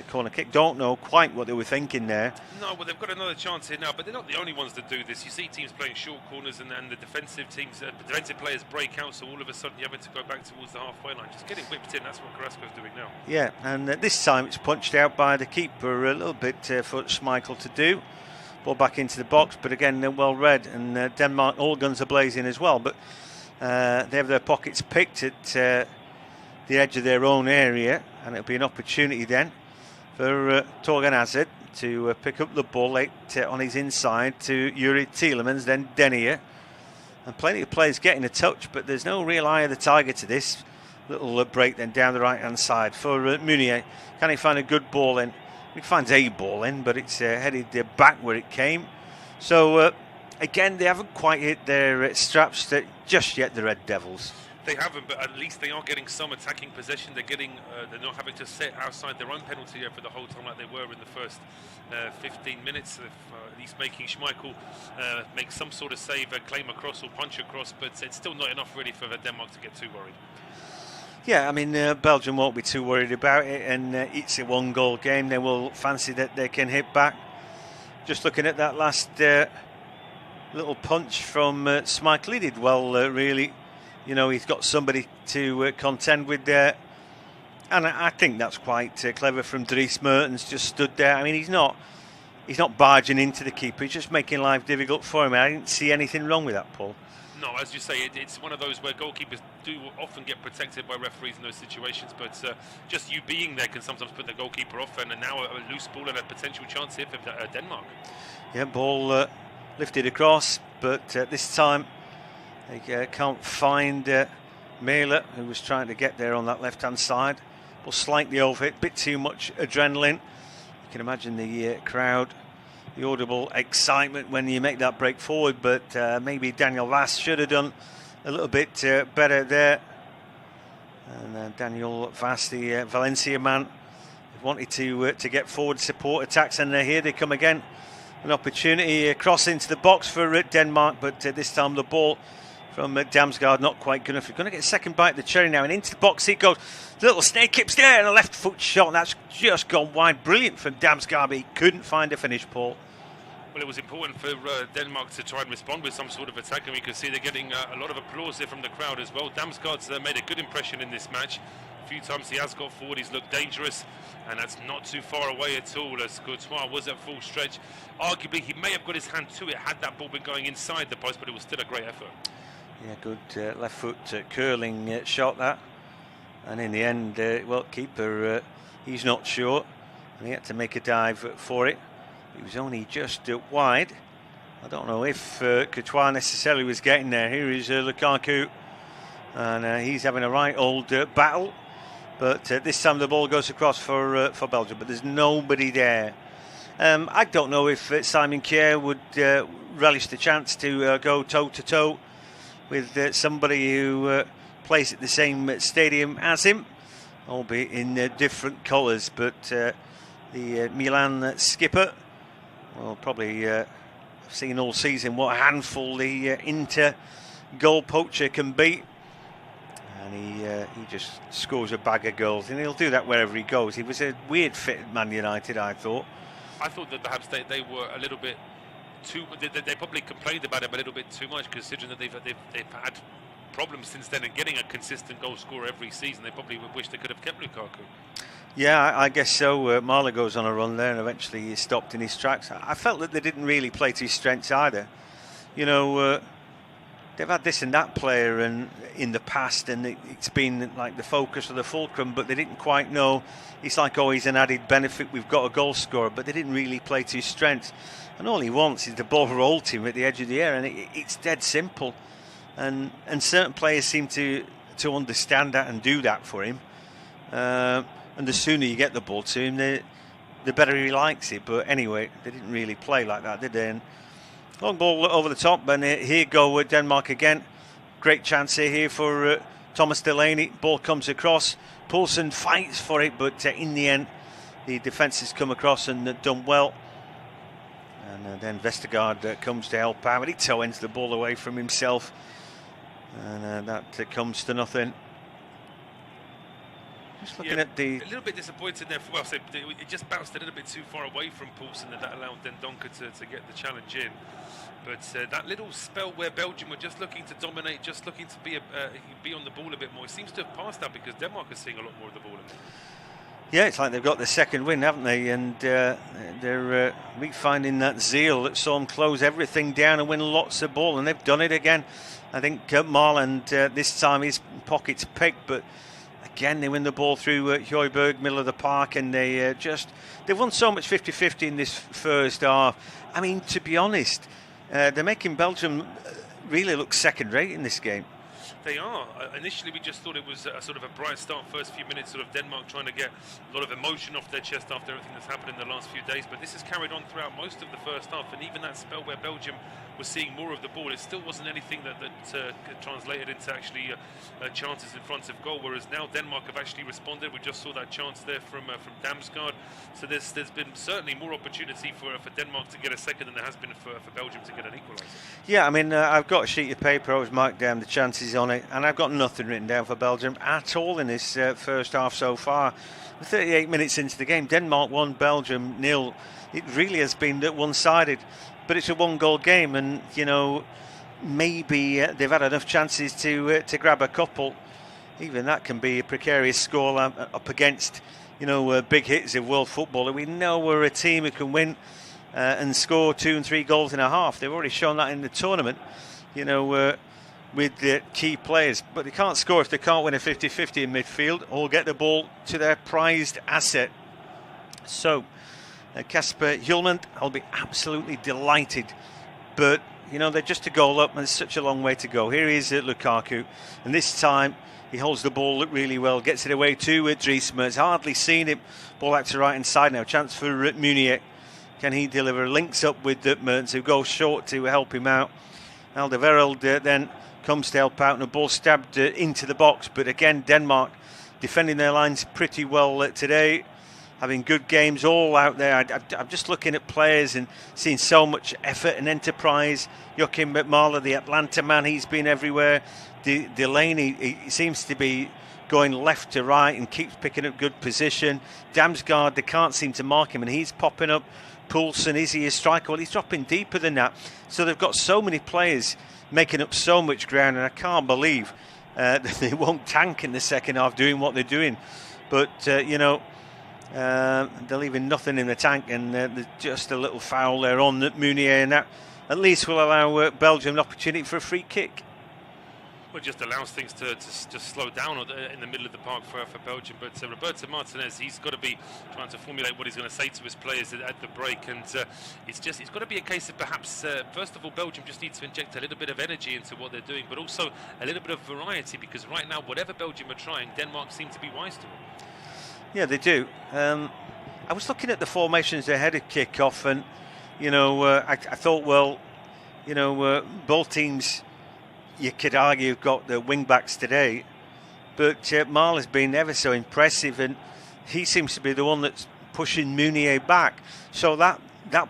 corner kick. Don't know quite what they were thinking there. No, well, they've got another chance here now, but they're not the only ones that do this. You see teams playing short corners, and the defensive teams, defensive players break out, so all of a sudden you're having to go back towards the halfway line. Just getting whipped in, that's what Carrasco's doing now. Yeah, and this time it's punched out by the keeper, a little bit for Schmeichel to do. Ball back into the box, but again, they're well read, and Denmark, all guns are blazing as well, but they have their pockets picked at the edge of their own area, and it'll be an opportunity then for Torgan Hazard to pick up the ball late on his inside to Yuri Tielemans, then Denier, and plenty of players getting a touch, but there's no real eye of the tiger to this. Little break then down the right hand side for Meunier. Can he find a good ball in? He finds a ball in, but it's headed back where it came. So again, they haven't quite hit their straps just yet, the Red Devils. They haven't, but at least they are getting some attacking possession. They're not having to sit outside their own penalty area for the whole time like they were in the first 15 minutes. At least making Schmeichel make some sort of save, claim across or punch across, but it's still not enough really for Denmark to get too worried. Yeah, I mean, Belgium won't be too worried about it, and it's a one-goal game. They will fancy that they can hit back. Just looking at that last little punch from Schmeichel, he did well, really. You know, he's got somebody to contend with there, and I think that's quite clever from Dries Mertens. Just stood there. I mean, he's not barging into the keeper. He's just making life difficult for him. I didn't see anything wrong with that, Paul. No, as you say, it's one of those where goalkeepers do often get protected by referees in those situations, but just you being there can sometimes put the goalkeeper off, and now a loose ball and a potential chance here for Denmark. Yeah, ball lifted across, but this time they can't find Mailer, who was trying to get there on that left-hand side. Ball slightly over it, bit too much adrenaline. You can imagine the crowd, the audible excitement when you make that break forward, but maybe Daniel Vass should have done a little bit better there. And Daniel Vass, the Valencia man, wanted to get forward, support attacks, and here they come again. An opportunity cross into the box for Denmark, but this time the ball from Damsgaard not quite good enough. You're going to get a second bite of the cherry now, and into the box it goes. Little snake hips there, and a left foot shot, and that's just gone wide. Brilliant from Damsgaard, but he couldn't find a finish, Paul. Well, it was important for Denmark to try and respond with some sort of attack, and we can see they're getting a lot of applause there from the crowd as well. Damsgaard's made a good impression in this match. A few times he has got forward, he's looked dangerous, and that's not too far away at all, as Courtois was at full stretch. Arguably, he may have got his hand to it had that ball been going inside the post, but it was still a great effort. Yeah, good left foot curling shot that. And in the end, well, keeper, he's not sure, and he had to make a dive for it. He was only just wide. I don't know if Courtois necessarily was getting there. Here is Lukaku, and he's having a right old battle. But this time the ball goes across for Belgium, but there's nobody there. I don't know if Simon Kjær would relish the chance to go toe-to-toe with somebody who plays at the same stadium as him, albeit in different colours. But the Milan skipper, well, probably I've seen all season what a handful the Inter goal poacher can be. And he just scores a bag of goals, and he'll do that wherever he goes. He was a weird fit at Man United, I thought. I thought that perhaps they were a little bit too. They probably complained about him a little bit too much, considering that they've had problems since then in getting a consistent goal scorer every season. They probably would wish they could have kept Lukaku. Yeah, I guess so. Marler goes on a run there, and eventually he stopped in his tracks. I felt that they didn't really play to his strengths either. You know, they've had this and that player and in the past, and it's been like the focus of the fulcrum, but they didn't quite know. It's like, oh, he's an added benefit, we've got a goal scorer, but they didn't really play to his strengths. And all he wants is the ball rolled to him at the edge of the air, and it's dead simple. And certain players seem to understand that and do that for him. And the sooner you get the ball to him, the better he likes it. But anyway, they didn't really play like that, did they? And long ball over the top, and here go Denmark again. Great chance here for Thomas Delaney. Ball comes across. Poulsen fights for it, but in the end, the defence has come across and done well. And then Vestergaard comes to help out. He toe-ends the ball away from himself, and that comes to nothing. Just looking at the... A little bit disappointed there. Well, so it just bounced a little bit too far away from Poulsen, and that allowed Dendoncker to get the challenge in. But that little spell where Belgium were just looking to dominate, just looking to be on the ball a bit more, it seems to have passed that because Denmark is seeing a lot more of the ball. Yeah, it's like they've got the second win, haven't they? And they're refinding that zeal that saw them close everything down and win lots of ball, and they've done it again. I think Marland this time his pockets picked, but again they win the ball through Højbjerg, middle of the park, and they've won so much 50-50 in this first half. I mean, to be honest, they're making Belgium really look second-rate in this game. They are. Initially, we just thought it was a sort of a bright start, first few minutes, sort of Denmark trying to get a lot of emotion off their chest after everything that's happened in the last few days. But this has carried on throughout most of the first half, and even that spell where Belgium was seeing more of the ball, it still wasn't anything that translated into actually chances in front of goal. Whereas now Denmark have actually responded. We just saw that chance there from Damsgaard. So there's been certainly more opportunity for Denmark to get a second than there has been for Belgium to get an equaliser. Yeah, I mean, I've got a sheet of paper. I was marked down the chances on it, and I've got nothing written down for Belgium at all in this first half so far. 38 minutes into the game, Denmark 1, Belgium 0. It really has been one-sided, but it's a one-goal game, and you know, maybe they've had enough chances to grab a couple. Even that can be a precarious score up against, you know, big hits of world football. And we know we're a team who can win and score 2 and 3 goals in a half. They've already shown that in the tournament. You know, with the key players, but they can't score if they can't win a 50-50 in midfield or get the ball to their prized asset. So Kasper Hjulmand, I'll be absolutely delighted, but you know, they're just a goal up and there's such a long way to go. Here he is at Lukaku, and this time he holds the ball really well, gets it away to Dries Mertens. Hardly seen him. Ball out to right hand side now. Chance for Munier. Can he deliver? Links up with Mertens, who goes short to help him out. Alderweireld then comes to help out, and the ball stabbed into the box. But again, Denmark defending their lines pretty well today, having good games all out there. I'm just looking at players and seeing so much effort and enterprise. Joachim Mahler, the Atlanta man, he's been everywhere. Delaney, he seems to be going left to right and keeps picking up good position. Damsgaard, they can't seem to mark him, and he's popping up. Poulsen, is he a striker? Well, he's dropping deeper than that. So they've got so many players making up so much ground, and I can't believe that they won't tank in the second half doing what they're doing. But, you know, they're leaving nothing in the tank, and there's just a little foul there on Munier, and that at least will allow Belgium an opportunity for a free kick. Well, it just allows things to just slow down in the middle of the park for Belgium. But Roberto Martinez, he's got to be trying to formulate what he's going to say to his players at the break. And it's got to be a case of perhaps, first of all, Belgium just needs to inject a little bit of energy into what they're doing, but also a little bit of variety, because right now, whatever Belgium are trying, Denmark seem to be wise to it. Yeah, they do. I was looking at the formations ahead of kick-off, and, you know, I thought, well, you know, both teams, you could argue, have got the wing-backs today, but Mahler's been ever so impressive, and he seems to be the one that's pushing Munier back. So that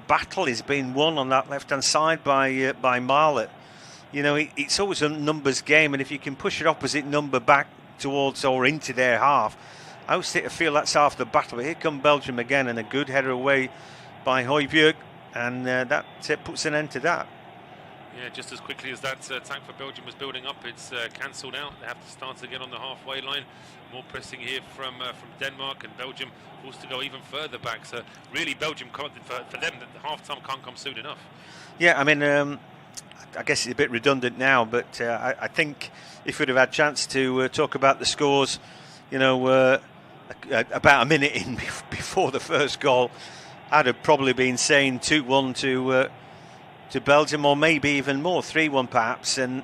battle is being won on that left-hand side by Mahler. You know, it's always a numbers game, and if you can push your opposite number back towards or into their half, I always feel that's half the battle. But here come Belgium again, and a good header away by Højbjerg, and that puts an end to that. Yeah, just as quickly as that attack for Belgium was building up, it's cancelled out. They have to start again on the halfway line. More pressing here from Denmark, and Belgium forced to go even further back. So really, Belgium can't, for them, the half-time can't come soon enough. Yeah, I mean, I guess it's a bit redundant now, but I think if we'd have had a chance to talk about the scores, you know, about a minute in before the first goal, I'd have probably been saying 2-1 to Belgium, or maybe even more, 3-1 perhaps, and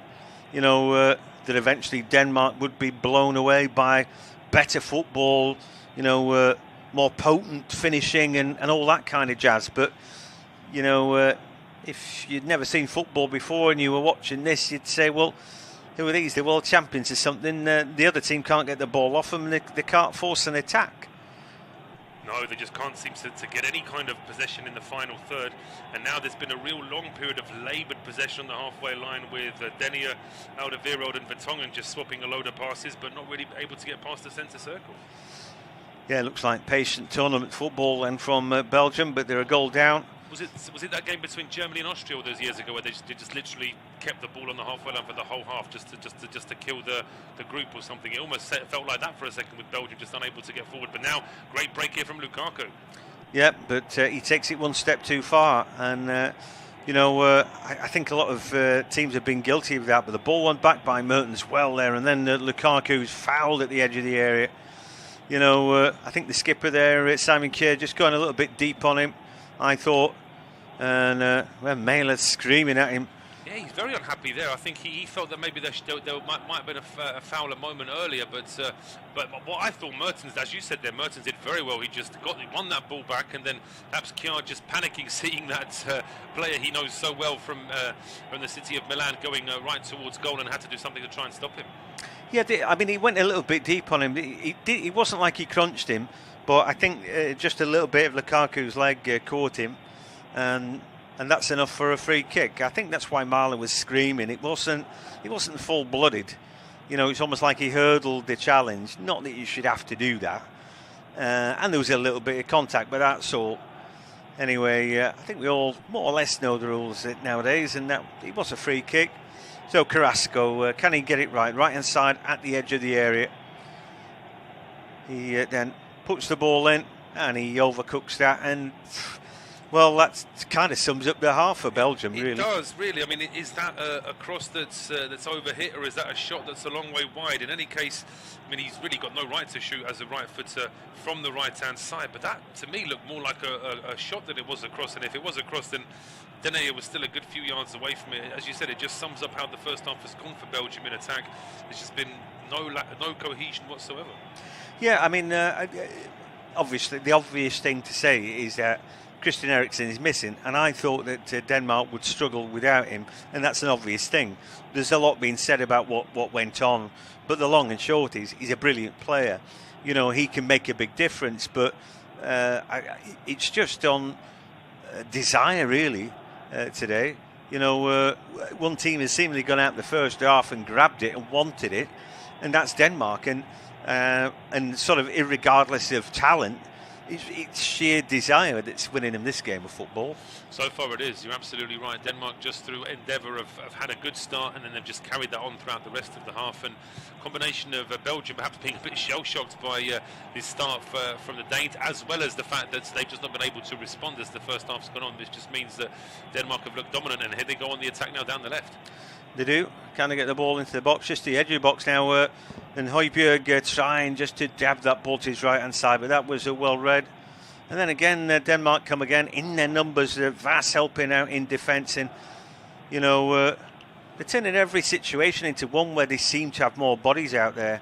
you know that eventually Denmark would be blown away by better football, you know, more potent finishing and all that kind of jazz. But you know, if you'd never seen football before and you were watching this, you'd say, well, who are these? The world champions or something? The other team can't get the ball off them, and they can't force an attack. No, they just can't seem to get any kind of possession in the final third. And now there's been a real long period of laboured possession on the halfway line, with Denier, Alderweireld and Vertonghen just swapping a load of passes, but not really able to get past the centre circle. Yeah, it looks like patient tournament football then from Belgium, but they're a goal down. Was it that game between Germany and Austria all those years ago, where they just literally kept the ball on the halfway line for the whole half, just to kill the group or something? It almost felt like that for a second, with Belgium just unable to get forward. But now, great break here from Lukaku. Yeah, but he takes it one step too far, and you know, I think a lot of teams have been guilty of that. But the ball went back by Mertens well there, and then Lukaku's fouled at the edge of the area. You know, I think the skipper there, Simon Kjær, just going a little bit deep on him, I thought. And Mahler's screaming at him. Yeah, he's very unhappy there. I think he felt that maybe there might have been a foul a moment earlier, but what I thought Mertens, as you said there, Mertens did very well. He won that ball back, and then perhaps Kjær just panicking, seeing that player he knows so well from the city of Milan going right towards goal, and had to do something to try and stop him. Yeah, I mean, he went a little bit deep on him. He wasn't like he crunched him, but I think just a little bit of Lukaku's leg caught him. And that's enough for a free kick. I think that's why Mahler was screaming. He wasn't full-blooded. You know, it's almost like he hurdled the challenge. Not that you should have to do that. And there was a little bit of contact, but that's all. Anyway, I think we all more or less know the rules nowadays, and that it was a free kick. So Carrasco, can he get it right? Right-hand side at the edge of the area. He then puts the ball in, and he overcooks that, and Well, that kind of sums up the half for Belgium, really. It does, really. I mean, is that a cross that's overhit, or is that a shot that's a long way wide? In any case, I mean, he's really got no right to shoot as a right footer from the right-hand side. But that, to me, looked more like a shot than it was a cross. And if it was a cross, then Denayer was still a good few yards away from it. As you said, it just sums up how the first half has gone for Belgium in attack. There's just been no cohesion whatsoever. Yeah, I mean, obviously, the obvious thing to say is that Christian Eriksen is missing, and I thought that Denmark would struggle without him, and that's an obvious thing. There's a lot being said about what went on, but the long and short is he's a brilliant player. You know, he can make a big difference, but it's just on desire, really, today. You know, one team has seemingly gone out in the first half and grabbed it and wanted it, and that's Denmark, and sort of irregardless of talent, it's sheer desire that's winning him this game of football. So far it is, you're absolutely right. Denmark, just through endeavour, have had a good start, and then they've just carried that on throughout the rest of the half. And combination of Belgium perhaps being a bit shell-shocked by this start from the Danes, as well as the fact that they've just not been able to respond as the first half's gone on. This just means that Denmark have looked dominant, and here they go on the attack now down the left. They do. Kind of get the ball into the box, just the edge of the box now. And Højbjerg trying just to dab that ball to his right-hand side, but that was well read. And then again, Denmark come again in their numbers. Vast helping out in defence, and you know they're turning every situation into one where they seem to have more bodies out there,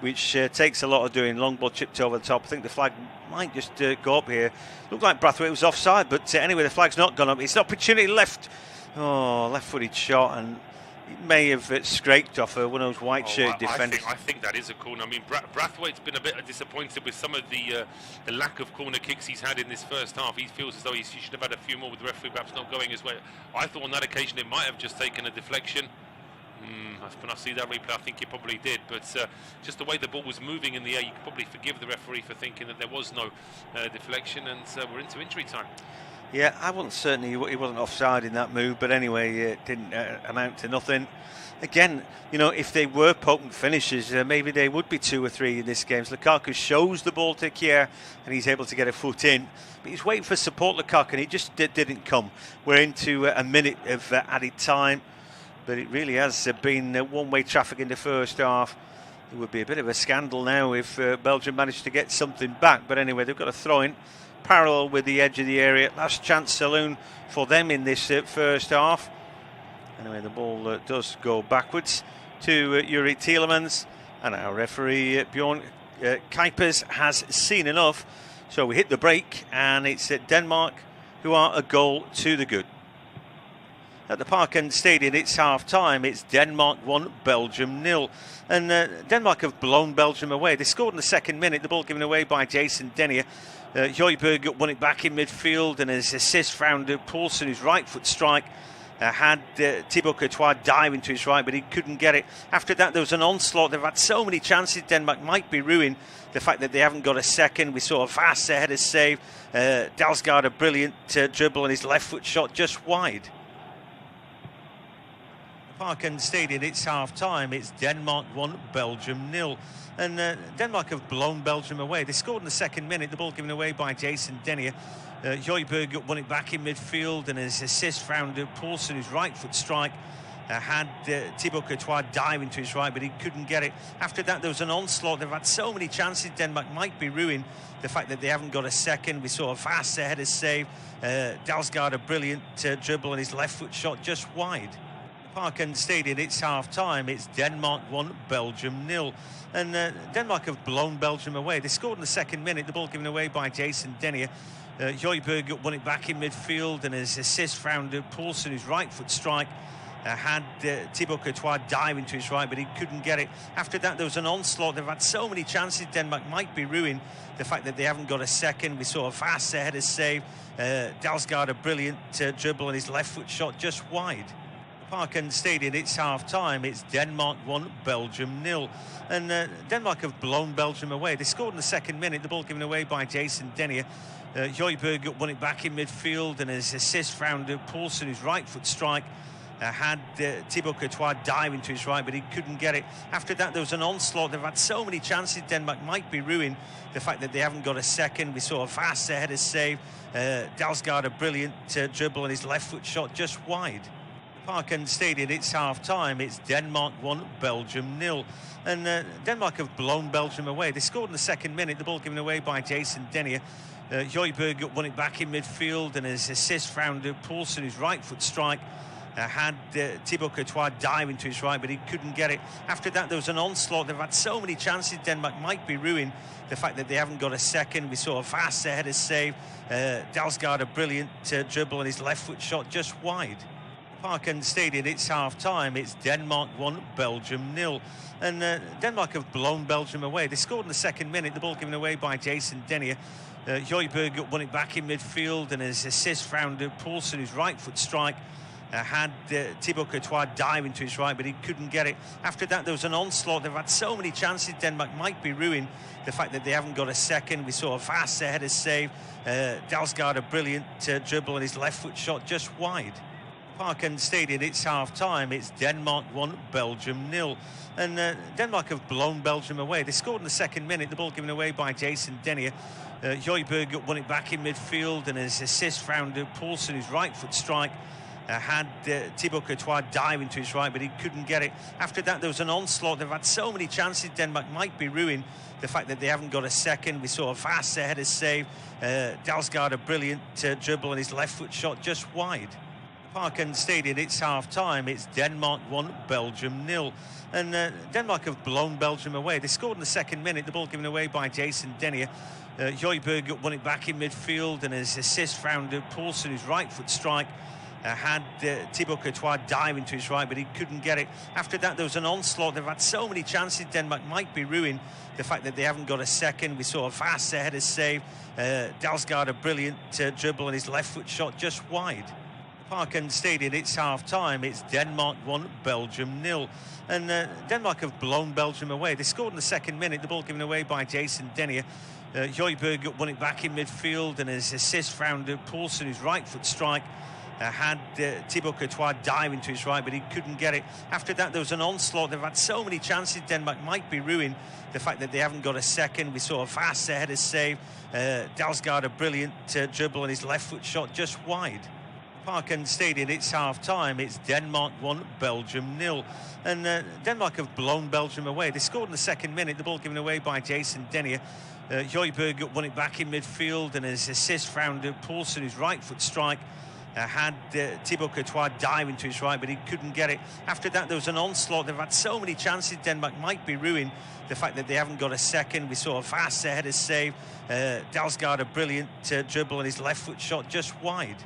which takes a lot of doing. Long ball chipped over the top. I think the flag might just go up here. Looked like Brathwaite was offside, but anyway, the flag's not gone up. It's an opportunity left. Oh, left-footed shot, and it may have scraped off one of those white-shirt defenders. I think that is a corner. I mean, Brathwaite's been a bit disappointed with some of the lack of corner kicks he's had in this first half. He feels as though he should have had a few more, with the referee perhaps not going his way. I thought on that occasion it might have just taken a deflection. When I see that replay, I think he probably did. But just the way the ball was moving in the air, you could probably forgive the referee for thinking that there was no deflection, and we're into injury time. Yeah, I wasn't certain he wasn't offside in that move, but anyway, it didn't amount to nothing. Again, you know, if they were potent finishers, maybe they would be 2 or 3 in this game. So Lukaku shows the ball to Kjaer, and he's able to get a foot in. But he's waiting for support, Lukaku, and he just didn't come. We're into a minute of added time, but it really has been one-way traffic in the first half. It would be a bit of a scandal now if Belgium managed to get something back. But anyway, they've got a throw-in parallel with the edge of the area. Last chance saloon for them in this first half. Anyway, the ball does go backwards to Yuri Tielemans, and our referee Bjorn Kuipers has seen enough. So we hit the break, and it's Denmark who are a goal to the good. At the Parken Stadium, it's half-time. It's Denmark 1, Belgium 0. And Denmark have blown Belgium away. They scored in the second minute, the ball given away by Jason Denayer. Højbjerg won it back in midfield, and his assist found Poulsen, whose right foot strike had Thibaut Courtois dive into his right, but he couldn't get it. After that, there was an onslaught. They've had so many chances. Denmark might be ruined. The fact that they haven't got a second. We saw a vast header save. Dalsgaard, a brilliant dribble, and his left foot shot just wide. Parken Stadium, it's half-time. It's Denmark 1, Belgium 0. And Denmark have blown Belgium away. They scored in the second minute, the ball given away by Jason Denayer. Højbjerg won it back in midfield, and his assist found Poulsen, whose right foot strike had Thibaut Courtois dive into his right, but he couldn't get it. After that, there was an onslaught. They've had so many chances. Denmark might be ruined. The fact that they haven't got a second. We saw a vast header save. Dalsgaard, a brilliant dribble, and his left foot shot just wide. Parken Stadium, it's half-time. It's Denmark 1, Belgium 0. And Denmark have blown Belgium away. They scored in the second minute, the ball given away by Jason Denayer. Højbjerg won it back in midfield, and his assist found Poulsen, whose right foot strike had Thibaut Courtois dive into his right, but he couldn't get it. After that, there was an onslaught. They've had so many chances. Denmark might be ruined. The fact that they haven't got a second. We saw a vast header save. Dalsgaard, a brilliant dribble, and his left foot shot just wide. Parken Stadium, it's half-time. It's Denmark 1, Belgium 0. And Denmark have blown Belgium away. They scored in the second minute, the ball given away by Jason Denayer. Højbjerg won it back in midfield, and his assist found Poulsen, whose right foot strike had Thibaut Courtois dive into his right, but he couldn't get it. After that, there was an onslaught. They've had so many chances. Denmark might be ruined. The fact that they haven't got a second. We saw a vast header save. Dalsgaard a brilliant dribble and his left foot shot just wide. Parken Stadium, it's half-time. It's Denmark 1, Belgium 0. And Denmark have blown Belgium away. They scored in the second minute, the ball given away by Jason Denier. Højbjerg won it back in midfield, and his assist found Poulsen, whose right foot strike had Thibaut Courtois dive into his right, but he couldn't get it. After that, there was an onslaught. They've had so many chances. Denmark might be ruined. The fact that they haven't got a second. We saw a vast header save. Dalsgaard a brilliant dribble and his left foot shot just wide. Parken Stadium, it's half-time. It's Denmark 1, Belgium 0. And Denmark have blown Belgium away. They scored in the second minute, the ball given away by Jason Denier. Højbjerg won it back in midfield, and his assist found Poulsen, whose right foot strike had Thibaut Courtois dive into his right, but he couldn't get it. After that, there was an onslaught. They've had so many chances. Denmark might be ruined. The fact that they haven't got a second. We saw a vast header save. Dalsgaard a brilliant dribble and his left foot shot just wide. Parken Stadium, it's half-time. It's Denmark 1, Belgium 0. And Denmark have blown Belgium away. They scored in the second minute, the ball given away by Jason Denier. Højbjerg won it back in midfield, and his assist found Poulsen, whose right foot strike had Thibaut Courtois dive into his right, but he couldn't get it. After that, there was an onslaught. They've had so many chances. Denmark might be ruined. The fact that they haven't got a second. We saw a vast header save. Dalsgaard a brilliant dribble and his left foot shot just wide. Parken Stadium, it's half-time. It's Denmark 1, Belgium 0. And Denmark have blown Belgium away. They scored in the second minute, the ball given away by Jason Denier. Højbjerg won it back in midfield, and his assist found Poulsen, whose right foot strike had Thibaut Courtois dive into his right, but he couldn't get it. After that, there was an onslaught. They've had so many chances. Denmark might be ruined. The fact that they haven't got a second. We saw a vast header save. Dalsgaard a brilliant dribble and his left foot shot just wide. Parken Stadium, it's half-time. It's Denmark 1, Belgium 0. And Denmark have blown Belgium away. They scored in the second minute, the ball given away by Jason Denier. Højbjerg won it back in midfield, and his assist found Poulsen, whose right foot strike had Thibaut Courtois dive into his right, but he couldn't get it. After that, there was an onslaught. They've had so many chances. Denmark might be ruined. The fact that they haven't got a second. We saw a vast header save. Dalsgaard a brilliant dribble and his left foot shot just wide. Parken Stadium, it's half-time. It's Denmark 1, Belgium 0. And Denmark have blown Belgium away. They scored in the second minute, the ball given away by Jason Denier. Højbjerg won it back in midfield, and his assist found Poulsen, whose right foot strike had Thibaut Courtois dive into his right, but he couldn't get it. After that, there was an onslaught. They've had so many chances. Denmark might be ruined. The fact that they haven't got a second. We saw a vast header save. Dalsgaard a brilliant dribble and his left foot shot just wide.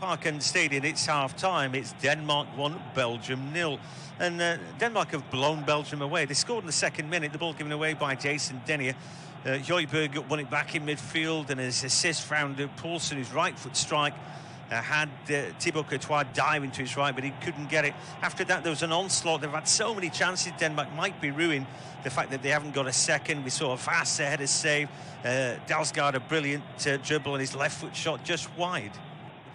Parken Stadium, it's half-time. It's Denmark 1, Belgium 0. And Denmark have blown Belgium away. They scored in the second minute, the ball given away by Jason Denier. Højbjerg won it back in midfield, and his assist found Poulsen, whose right foot strike had Thibaut Courtois dive into his right, but he couldn't get it. After that, there was an onslaught. They've had so many chances. Denmark might be ruined. The fact that they haven't got a second. We saw a vast header save. Dalsgaard a brilliant dribble and his left foot shot just wide.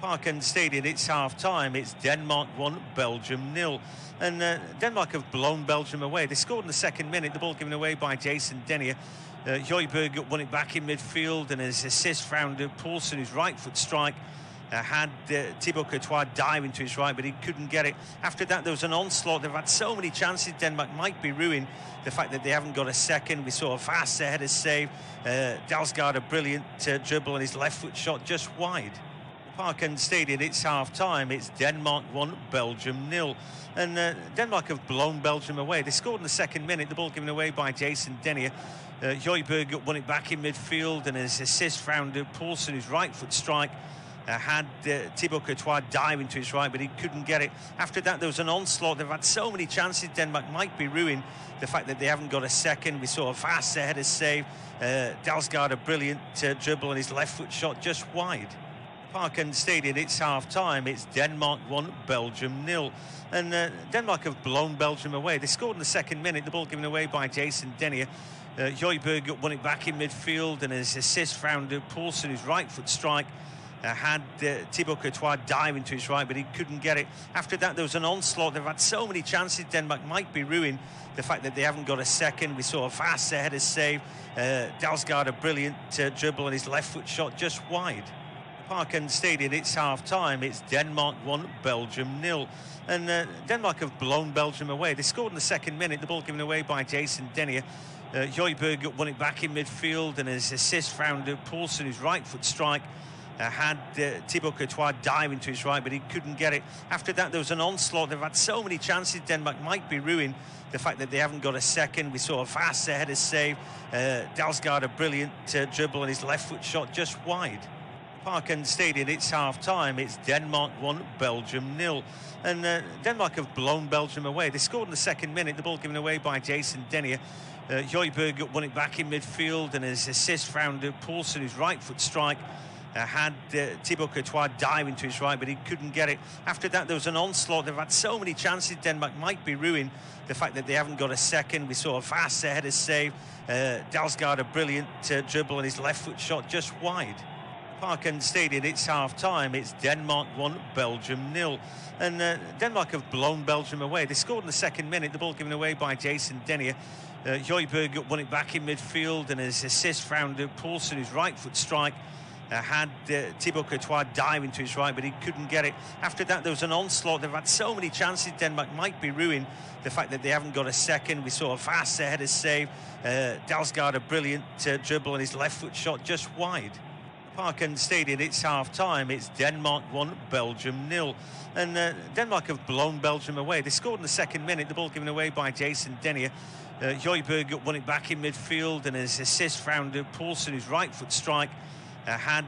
Parken Stadium, it's half-time. It's Denmark 1, Belgium 0. And Denmark have blown Belgium away. They scored in the second minute, the ball given away by Jason Denier. Højbjerg won it back in midfield, and his assist found Poulsen, whose right foot strike had Thibaut Courtois dive into his right, but he couldn't get it. After that, there was an onslaught. They've had so many chances. Denmark might be ruined. The fact that they haven't got a second. We saw a vast header save. Dalsgaard a brilliant dribble and his left foot shot just wide. Parken Stadium, it's half-time. It's Denmark 1, Belgium 0. And Denmark have blown Belgium away. They scored in the second minute, the ball given away by Jason Denier. Højbjerg won it back in midfield, and his assist found Poulsen, whose right foot strike had Thibaut Courtois dive into his right, but he couldn't get it. After that, there was an onslaught. They've had so many chances. Denmark might be ruined. The fact that they haven't got a second. We saw a vast header save. Dalsgaard a brilliant dribble and his left foot shot just wide. Parken Stadium, it's half-time. It's Denmark 1, Belgium 0. And Denmark have blown Belgium away. They scored in the second minute, the ball given away by Jason Denier. Højbjerg won it back in midfield, and his assist found Poulsen, whose right foot strike had Thibaut Courtois dive into his right, but he couldn't get it. After that, there was an onslaught. They've had so many chances. Denmark might be ruined. The fact that they haven't got a second. We saw a vast header save. Dalsgaard a brilliant dribble, and his left foot shot just wide. Parken Stadium, it's half-time. It's Denmark 1, Belgium 0. And Denmark have blown Belgium away. They scored in the second minute, the ball given away by Jason Denier. Højbjerg won it back in midfield, and his assist found Poulsen, whose right foot strike. Had Thibaut Courtois dive into his right, but he couldn't get it. After that, there was an onslaught. They've had so many chances. Denmark might be ruined. The fact that they haven't got a second. We saw a vast header save. Dalsgaard a brilliant dribble, and his left foot shot just wide. Parken Stadium, it's half-time. It's Denmark 1, Belgium 0. And Denmark have blown Belgium away. They scored in the second minute, the ball given away by Jason Denier. Højbjerg won it back in midfield, and his assist found Poulsen, whose right foot strike. Had Thibaut Courtois dive into his right, but he couldn't get it. After that, there was an onslaught. They've had so many chances. Denmark might be ruined. The fact that they haven't got a second. We saw a vast header save. Dalsgaard a brilliant dribble, and his left foot shot just wide. Parken Stadium, it's half-time. It's Denmark 1, Belgium 0. And Denmark have blown Belgium away. They scored in the second minute, the ball given away by Jason Denier. Højbjerg won it back in midfield, and his assist found Poulsen, whose right foot strike. Had Thibaut Courtois dive into his right, but he couldn't get it. After that, there was an onslaught. They've had so many chances. Denmark might be ruined. The fact that they haven't got a second. We saw a vast header save. Dalsgaard a brilliant dribble, and his left foot shot just wide. Parken Stadium, it's half-time. It's Denmark 1, Belgium 0. And Denmark have blown Belgium away. They scored in the second minute, the ball given away by Jason Denier. Højbjerg won it back in midfield, and his assist found Poulsen, whose right foot strike. Had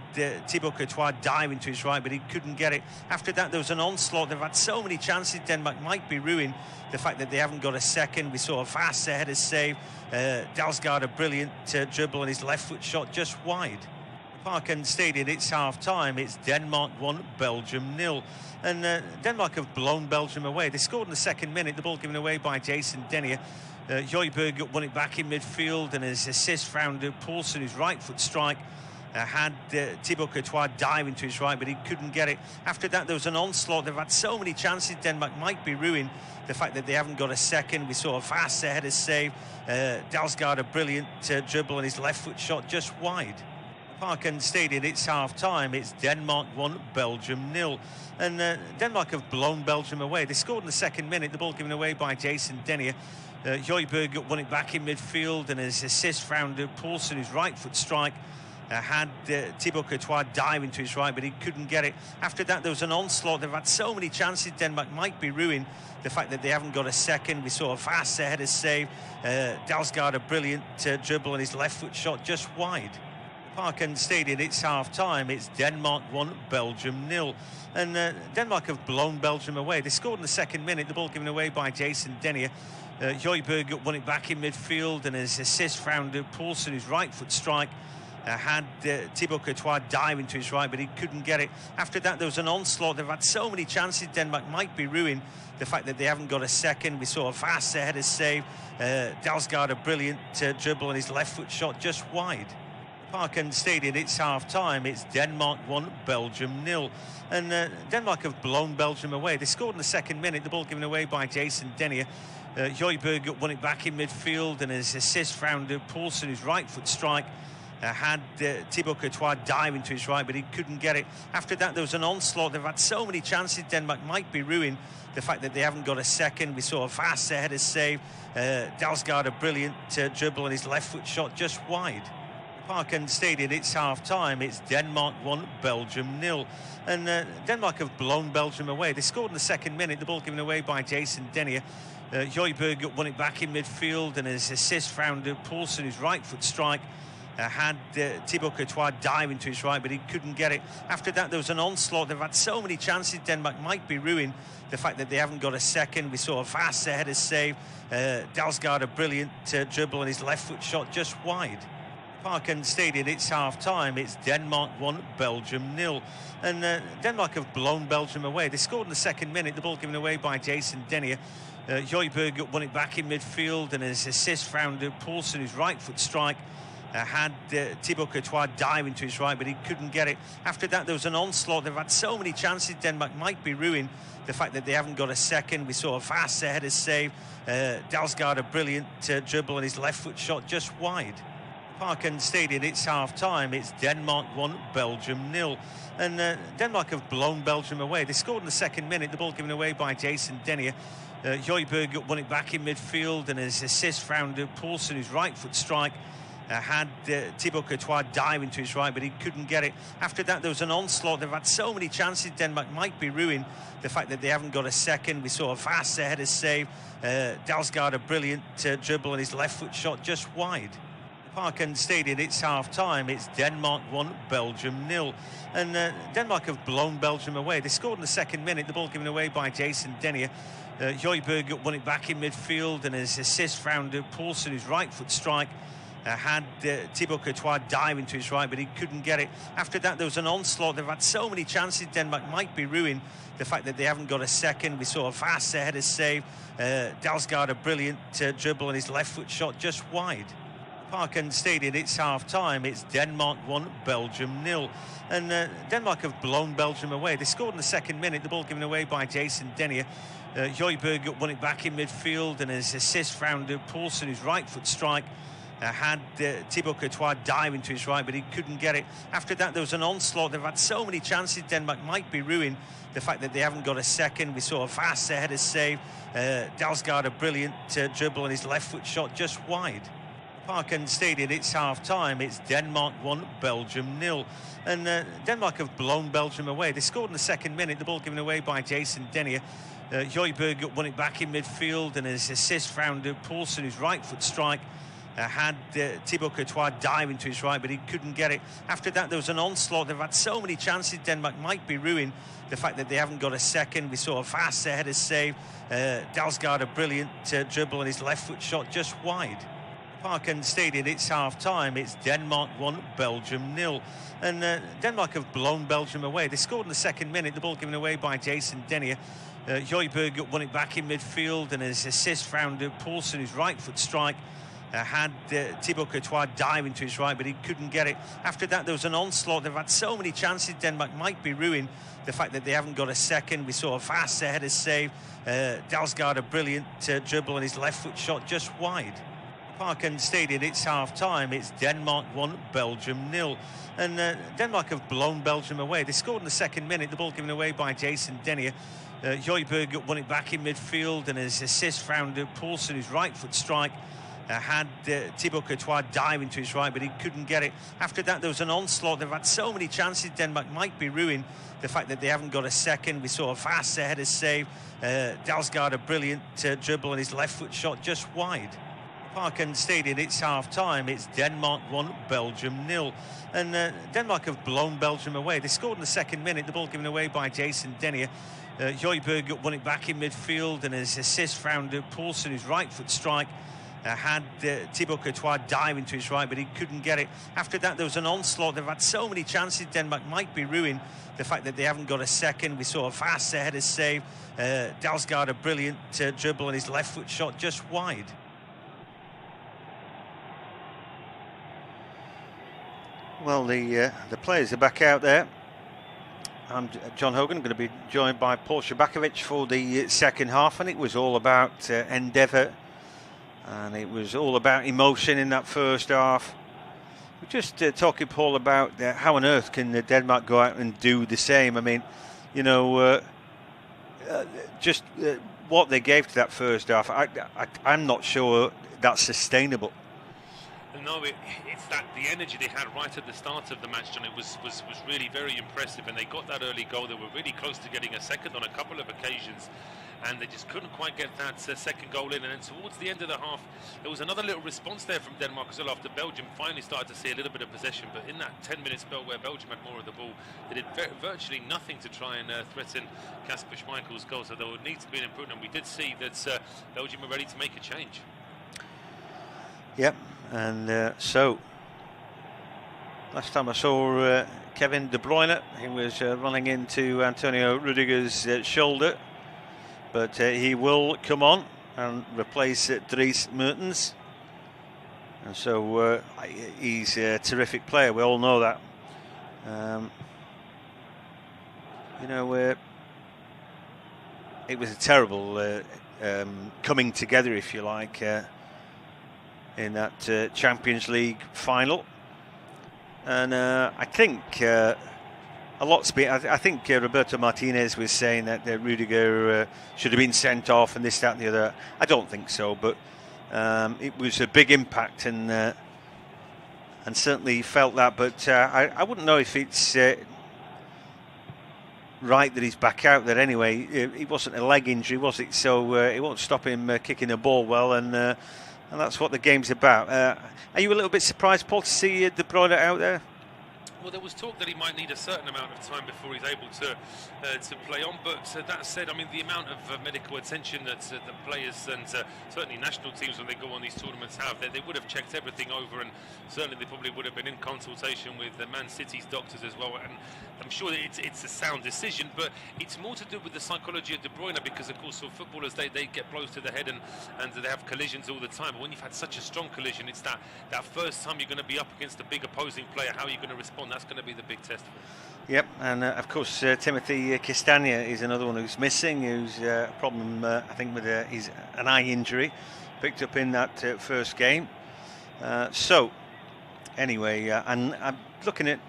Thibaut Courtois dive into his right, but he couldn't get it. After that, there was an onslaught. They've had so many chances. Denmark might be ruined. The fact that they haven't got a second. We saw a vast header save. Dalsgaard a brilliant dribble, and his left foot shot just wide. Parken Stadium, it's half-time. It's Denmark 1, Belgium 0. And Denmark have blown Belgium away. They scored in the second minute, the ball given away by Jason Denier. Højbjerg won it back in midfield, and his assist found Poulsen, whose right foot strike. Had Thibaut Courtois dive into his right, but he couldn't get it. After that, there was an onslaught. They've had so many chances. Denmark might be ruined. The fact that they haven't got a second. We saw a vast header save. Dalsgaard a brilliant dribble, and his left foot shot just wide. Parken Stadium, it's half-time. It's Denmark 1, Belgium 0. And Denmark have blown Belgium away. They scored in the second minute, the ball given away by Jason Denier. Højbjerg won it back in midfield, and his assist found Poulsen, whose right foot strike. Had Thibaut Courtois dive into his right, but he couldn't get it. After that, there was an onslaught. They've had so many chances. Denmark might be ruined. The fact that they haven't got a second. We saw a vast header save. Dalsgaard a brilliant dribble, and his left foot shot just wide. Parken Stadium, it's half-time. It's Denmark 1, Belgium 0. And Denmark have blown Belgium away. They scored in the second minute, the ball given away by Jason Denier. Højbjerg won it back in midfield, and his assist found Poulsen, whose right foot strike. Had Thibaut Courtois dive into his right, but he couldn't get it. After that, there was an onslaught. They've had so many chances. Denmark might be ruined. The fact that they haven't got a second. We saw a vast header save. Dalsgaard a brilliant dribble, and his left foot shot just wide. Parken Stadium, it's half-time. It's Denmark 1, Belgium 0. And Denmark have blown Belgium away. They scored in the second minute, the ball given away by Jason Denier. Højbjerg won it back in midfield, and his assist found Poulsen, whose right foot strike. Had Thibaut Courtois dive into his right, but he couldn't get it. After that, there was an onslaught. They've had so many chances. Denmark might be ruined. The fact that they haven't got a second. We saw a vast header save. Dalsgaard a brilliant dribble, and his left foot shot just wide. Parken Stadium, it's half-time. It's Denmark 1, Belgium 0. And Denmark have blown Belgium away. They scored in the second minute, the ball given away by Jason Denier. Højbjerg won it back in midfield, and his assist found Poulsen, whose right foot strike. Had Thibaut Courtois dive into his right, but he couldn't get it. After that, there was an onslaught. They've had so many chances. Denmark might be ruined. The fact that they haven't got a second. We saw a vast header save. Dalsgaard a brilliant dribble, and his left foot shot just wide. Parken Stadium, it's half-time. It's Denmark 1, Belgium 0. And Denmark have blown Belgium away. They scored in the second minute, the ball given away by Jason Denier. Højbjerg won it back in midfield, and his assist found Poulsen, whose right foot strike. had Thibaut Courtois diving to his right, but he couldn't get it. After that, there was an onslaught. They've had so many chances. Denmark might be ruined. The fact that they haven't got a second. We saw a fast header save. Dalsgaard a brilliant dribble, and his left foot shot just wide. Parken Stadium, it's half-time. It's Denmark 1, Belgium 0. And Denmark have blown Belgium away. They scored in the second minute, the ball given away by Jason Denier. Højbjerg won it back in midfield, and his assist found Poulsen, whose right foot strike had Thibaut Courtois diving to his right, but he couldn't get it. After that, there was an onslaught. They've had so many chances. Denmark might be ruined. The fact that they haven't got a second. We saw a fast header save. Dalsgaard a brilliant dribble, and his left foot shot just wide. Parken Stadium, it's half-time. It's Denmark 1, Belgium 0. And Denmark have blown Belgium away. They scored in the second minute, the ball given away by Jason Denier. Højbjerg won it back in midfield, and his assist found Poulsen, whose right foot strike had Thibaut Courtois diving to his right, but he couldn't get it. After that, there was an onslaught. They've had so many chances. Denmark might be ruined. The fact that they haven't got a second. We saw a fast header save. Dalsgaard a brilliant dribble, and his left foot shot just wide. Parken Stadium, it's half-time. It's Denmark 1, Belgium 0. And Denmark have blown Belgium away. They scored in the second minute, the ball given away by Jason Denier. Højbjerg won it back in midfield, and his assist found Poulsen, whose right foot strike had Thibaut Courtois diving to his right, but he couldn't get it. After that, there was an onslaught. They've had so many chances. Denmark might be ruined. The fact that they haven't got a second. We saw a fast header save. Dalsgaard a brilliant dribble, and his left foot shot just wide. Parken Stadium, it's half-time. It's Denmark 1, Belgium 0. And Denmark have blown Belgium away. They scored in the second minute, the ball given away by Jason Denier. Højbjerg won it back in midfield, and his assist found Poulsen, whose right foot strike had Thibaut Courtois diving to his right, but he couldn't get it. After that, there was an onslaught. They've had so many chances. Denmark might be ruined. The fact that they haven't got a second. We saw a fast header save. Dalsgaard a brilliant dribble, and his left foot shot just wide. Parken Stadium, it's half-time. It's Denmark 1, Belgium 0. And Denmark have blown Belgium away. They scored in the second minute, the ball given away by Jason Denier. Højbjerg won it back in midfield, and his assist found Poulsen, whose right foot strike had Thibaut Courtois diving to his right, but he couldn't get it. After that, there was an onslaught. They've had so many chances. Denmark might be ruined. The fact that they haven't got a second. We saw a fast header save. Dalsgaard a brilliant dribble, and his left foot shot just wide. Parken Stadium, it's half-time. It's Denmark 1, Belgium 0. And Denmark have blown Belgium away. They scored in the second minute, the ball given away by Jason Denier. Højbjerg won it back in midfield, and his assist found Poulsen, whose right foot strike had Thibaut Courtois diving to his right, but he couldn't get it. After that, there was an onslaught. They've had so many chances. Denmark might be ruined. The fact that they haven't got a second. We saw a fast header save. Dalsgaard a brilliant dribble, and his left foot shot just wide. Parken Stadium, it's half-time. It's Denmark 1, Belgium 0. And Denmark have blown Belgium away. They scored in the second minute, the ball given away by Jason Denier. Højbjerg won it back in midfield, and his assist found Poulsen, whose right foot strike had Thibaut Courtois diving to his right, but he couldn't get it. After that, there was an onslaught. They've had so many chances. Denmark might be ruined. The fact that they haven't got a second. We saw a fast header save. Dalsgaard a brilliant dribble, and his left foot shot just wide. Well, the players are back out there. I'm John Hogan. I'm going to be joined by Paul Shabakovic for the second half, and it was all about endeavour, and it was all about emotion in that first half. We're just talking, Paul, about how on earth can Denmark go out and do the same. I mean, you know, just what they gave to that first half, I'm not sure that's sustainable. No, it's that the energy they had right at the start of the match, John, it was really very impressive, and they got that early goal. They were really close to getting a second on a couple of occasions, and they just couldn't quite get that second goal in. And then towards the end of the half, there was another little response there from Denmark as well, after Belgium finally started to see a little bit of possession. But in that 10-minute spell where Belgium had more of the ball, they did virtually nothing to try and threaten Kasper Schmeichel's goal. So there would need to be an improvement. We did see that Belgium were ready to make a change. Yep. And so, last time I saw Kevin De Bruyne, he was running into Antonio Rudiger's shoulder, but he will come on and replace Dries Mertens. And so he's a terrific player. We all know that. It was a terrible coming together, if you like, in that Champions League final. And I think a lot's been. I think Roberto Martinez was saying that Rudiger should have been sent off and this, that, and the other. I don't think so, but it was a big impact, and certainly felt that. But I wouldn't know if it's right that he's back out there anyway. It wasn't a leg injury, was it? So it won't stop him kicking the ball well, and that's what the game's about. Are you a little bit surprised, Paul, to see De Bruyne out there? Well, there was talk that he might need a certain amount of time before he's able to play on. But that said, I mean, the amount of medical attention that the players and certainly national teams, when they go on these tournaments, have, they would have checked everything over, and certainly they probably would have been in consultation with Man City's doctors as well. And I'm sure that it's a sound decision, but it's more to do with the psychology of De Bruyne, because of course for footballers they get blows to the head and they have collisions all the time. But when you've had such a strong collision, it's that first time you're going to be up against a big opposing player. How are you going to respond? That's going to be the big test for him. Yep, and of course Timothy Castagna is another one who's missing, who's a problem, I think, with an eye injury picked up in that first game. So, anyway, and I'm looking at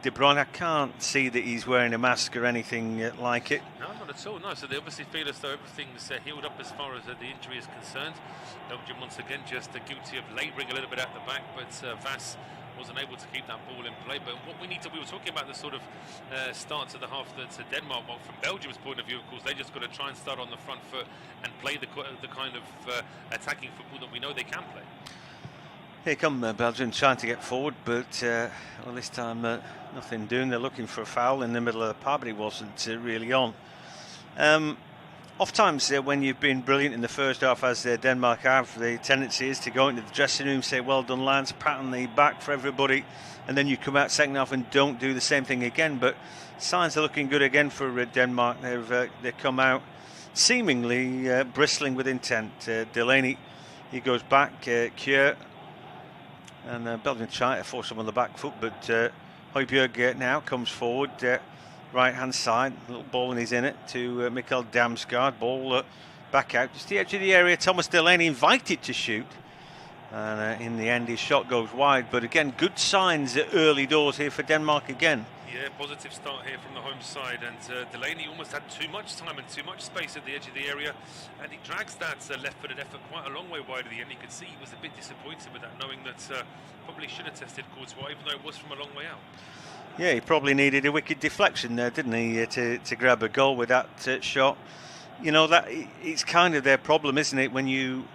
De Bruyne. I can't see that he's wearing a mask or anything like it. No, not at all, no. So they obviously feel as though everything's healed up as far as the injury is concerned. Belgium, once again, just guilty of labouring a little bit at the back, but Vass wasn't able to keep that ball in play. But what we were talking about the sort of start to the half to Denmark. Well, from Belgium's point of view, of course, they just got to try and start on the front foot and play the kind of attacking football that we know they can play. Here come Belgium trying to get forward, but well, this time nothing doing. They're looking for a foul in the middle of the park, but it wasn't really on. Oft times when you've been brilliant in the first half, as Denmark have, the tendency is to go into the dressing room, say, well done lads, pat on the back for everybody, and then you come out second half and don't do the same thing again. But signs are looking good again for Denmark. They come out seemingly bristling with intent. Delaney, he goes back, Kjær, and Belgium try to force him on the back foot, but Højbjerg now comes forward, right hand side, little ball and he's in it to Mikkel Damsgaard. Ball back out, just the edge of the area. Thomas Delaney invited to shoot, and in the end his shot goes wide. But again, good signs at early doors here for Denmark again. Yeah, positive start here from the home side, and Delaney almost had too much time and too much space at the edge of the area, and he drags that left-footed effort quite a long way wide of the end. You could see he was a bit disappointed with that, knowing that probably should have tested Courtois, even though it was from a long way out. Yeah, he probably needed a wicked deflection there, didn't he, to grab a goal with that shot. You know, that it's kind of their problem, isn't it? When you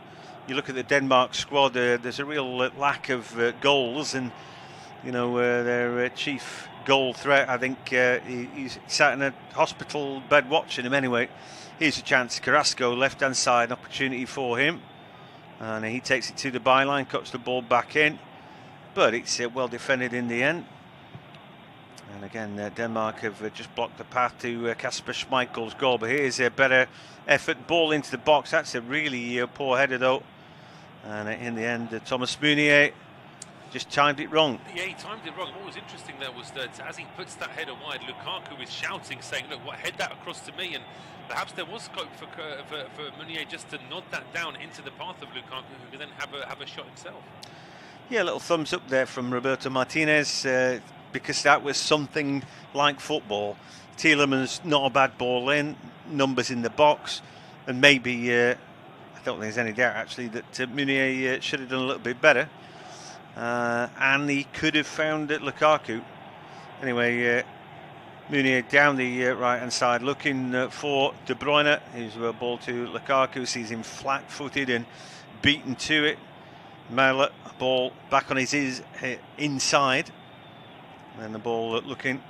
look at the Denmark squad, there's a real lack of goals, and you know their chief goal threat, I think he's sat in a hospital bed watching him anyway. Here's a chance. Carrasco, left hand side, opportunity for him, and he takes it to the byline, cuts the ball back in, but it's well defended in the end. And again, Denmark have just blocked the path to Kasper Schmeichel's goal. But here's a better effort, ball into the box. That's a really poor header though, and in the end Thomas Meunier just timed it wrong. Yeah, he timed it wrong. What was interesting there was that as he puts that header wide, Lukaku is shouting, saying, look, head that across to me. And perhaps there was scope for Meunier just to nod that down into the path of Lukaku, who could then have a shot himself. Yeah, a little thumbs up there from Roberto Martinez, because that was something like football. Tielemans, not a bad ball in, numbers in the box, and maybe, I don't think there's any doubt actually that Meunier should have done a little bit better. And he could have found Lukaku. Anyway, Meunier down the right hand side looking for De Bruyne. Here's a ball to Lukaku, sees him flat footed and beaten to it. Mæhle, ball back on his inside, and the ball looking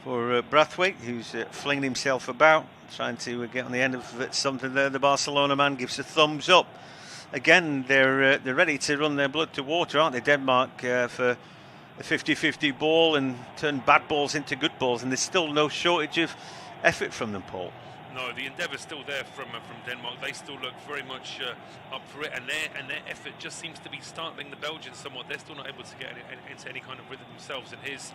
for Braithwaite, who's flinging himself about, trying to get on the end of something there. The Barcelona man gives a thumbs up. Again, they're ready to run their blood to water, aren't they, Denmark, for a 50-50 ball and turn bad balls into good balls, and there's still no shortage of effort from them, Paul. No, the endeavour's still there from Denmark. They still look very much up for it, and their effort just seems to be startling the Belgians somewhat. They're still not able to get into any kind of rhythm themselves. And here's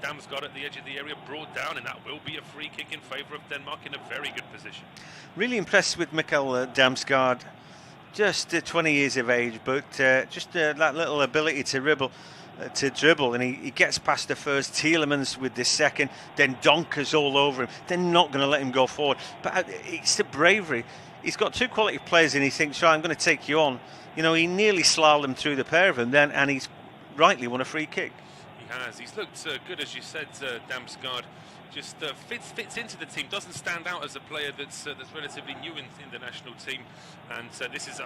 Damsgaard at the edge of the area, brought down, and that will be a free kick in favour of Denmark in a very good position. Really impressed with Mikkel Damsgaard. Just 20 years of age, but just that little ability to dribble, and he gets past the first, Tielemans with the second, then Donkers all over him. They're not going to let him go forward, but it's the bravery. He's got two quality players and he thinks, right, I'm going to take you on. You know, he nearly slalomed through the pair of them then, and he's rightly won a free kick. He has. He's looked good, as you said, Damsgaard. Just fits into the team, doesn't stand out as a player that's relatively new in the national team. And this is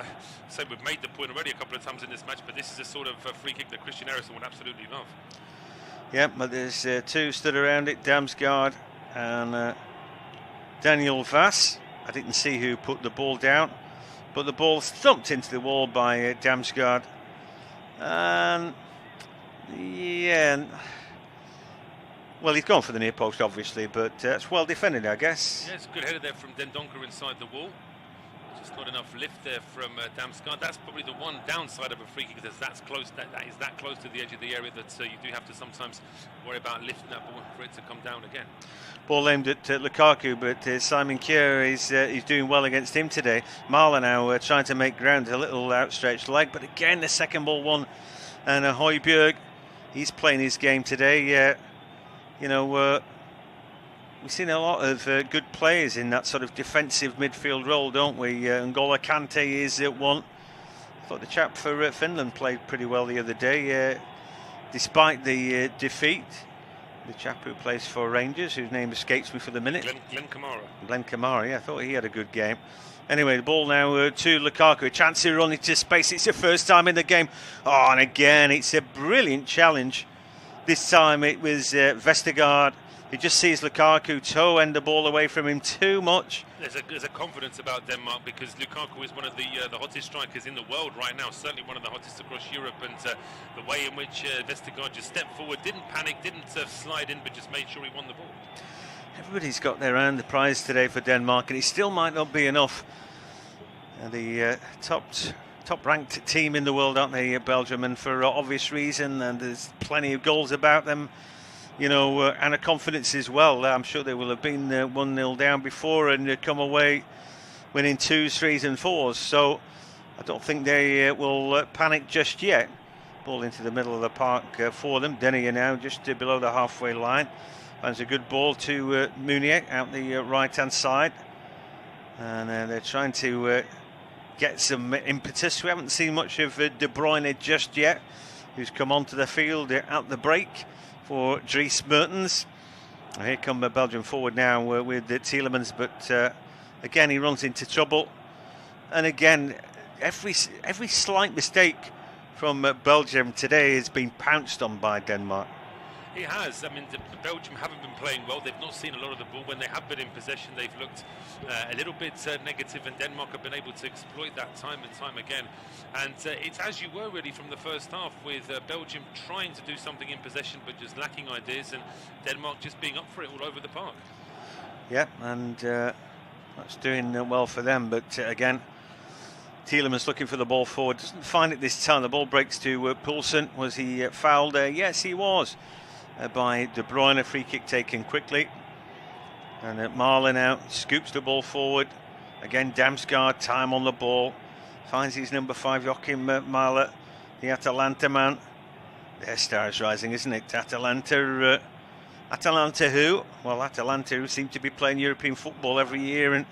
so we've made the point already a couple of times in this match, but this is a sort of free kick that Christian Eriksen would absolutely love. Yeah, but there's two stood around it, Damsgaard and Daniel Vass. I didn't see who put the ball down, but the ball thumped into the wall by Damsgaard. And yeah. Well, he's gone for the near post, obviously, but it's well defended, I guess. Yeah, it's a good header there from Den Donker inside the wall. Just not enough lift there from Damsgaard. That's probably the one downside of a free kick, because that's close. That is that close to the edge of the area that you do have to sometimes worry about lifting that ball for it to come down again. Ball aimed at Lukaku, but Simon Kjær is doing well against him today. Marler now trying to make ground, a little outstretched leg, but again the second ball won, and Højbjerg, he's playing his game today. You know, we've seen a lot of good players in that sort of defensive midfield role, don't we? N'Golo Kante is one. I thought the chap for Finland played pretty well the other day, despite the defeat. The chap who plays for Rangers, whose name escapes me for the minute. Glenn Kamara. Glenn Kamara, yeah, I thought he had a good game. Anyway, the ball now to Lukaku. A chance to run into space. It's the first time in the game. Oh, and again, it's a brilliant challenge. This time it was Vestergaard. He just sees Lukaku toe-end the ball away from him too much. There's a confidence about Denmark, because Lukaku is one of the hottest strikers in the world right now, certainly one of the hottest across Europe, and the way in which Vestergaard just stepped forward, didn't panic, didn't slide in, but just made sure he won the ball. Everybody's got their hand the prize today for Denmark, and it still might not be enough. The top-ranked team in the world, aren't they, Belgium, and for obvious reason, and there's plenty of goals about them, you know, and a confidence as well. I'm sure they will have been 1-0 down before and come away winning 2s, 3s and 4s, so I don't think they will panic just yet. Ball into the middle of the park for them. Denier now just below the halfway line. Finds a good ball to Meunier out the right-hand side, and they're trying to get some impetus. We haven't seen much of De Bruyne just yet, who's come onto the field at the break for Dries Mertens. Here come the Belgian forward now with Tielemans, but again he runs into trouble, and again every slight mistake from Belgium today has been pounced on by Denmark. He has. I mean, the Belgium haven't been playing well. They've not seen a lot of the ball. When they have been in possession, they've looked a little bit negative, and Denmark have been able to exploit that time and time again. And it's as you were really from the first half, with Belgium trying to do something in possession but just lacking ideas, and Denmark just being up for it all over the park. Yeah, and that's doing well for them. But again, Tielemans looking for the ball forward, doesn't find it this time. The ball breaks to Poulsen. Was he fouled? Yes, he was. By De Bruyne, free kick taken quickly, and Marler now scoops the ball forward. Again, Damsgaard, time on the ball, finds his number 5, Joachim Marler, the Atalanta man. Their star is rising, isn't it? Atalanta who? Well, Atalanta, who seem to be playing European football every year and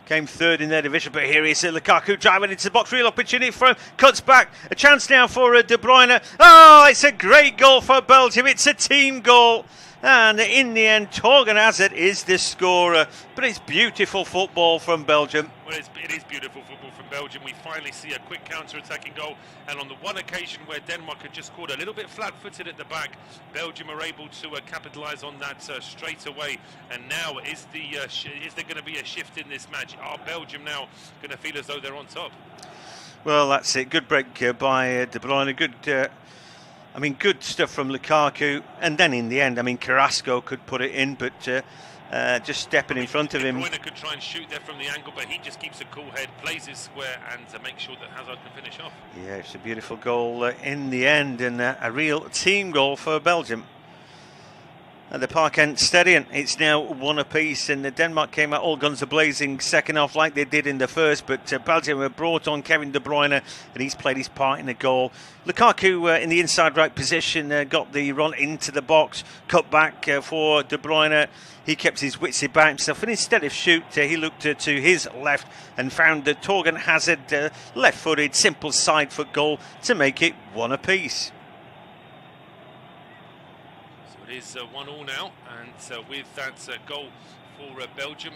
came third in their division, but here he is, Lukaku driving into the box, real opportunity for him, cuts back, a chance now for De Bruyne. Oh, it's a great goal for Belgium, it's a team goal, and in the end Torgan Hazard is the scorer, but it's beautiful football from Belgium. Well, it is beautiful football from Belgium. We finally see a quick counter-attacking goal, and on the one occasion where Denmark had just scored a little bit flat-footed at the back, Belgium are able to capitalise on that straight away. And now is there going to be a shift in this match? Are Belgium now going to feel as though they're on top? Well, that's it. Good break by De Bruyne. Good stuff from Lukaku. And then in the end, Carrasco could put it in, but just stepping in front of him. De Bruyne could try and shoot there from the angle, but he just keeps a cool head, plays it square, and to make sure that Hazard can finish off. Yeah, it's a beautiful goal in the end, and a real team goal for Belgium. At the Park End Stadium, it's now 1 apiece, and Denmark came out all guns a-blazing second half like they did in the first, but Belgium have brought on Kevin De Bruyne, and he's played his part in the goal. Lukaku in the inside right position got the run into the box, cut back for De Bruyne. He kept his wits about himself, and instead of shoot, he looked to his left and found Torgan Hazard, left-footed, simple side-foot goal to make it 1 apiece. It is 1-1 now, and with that goal for Belgium,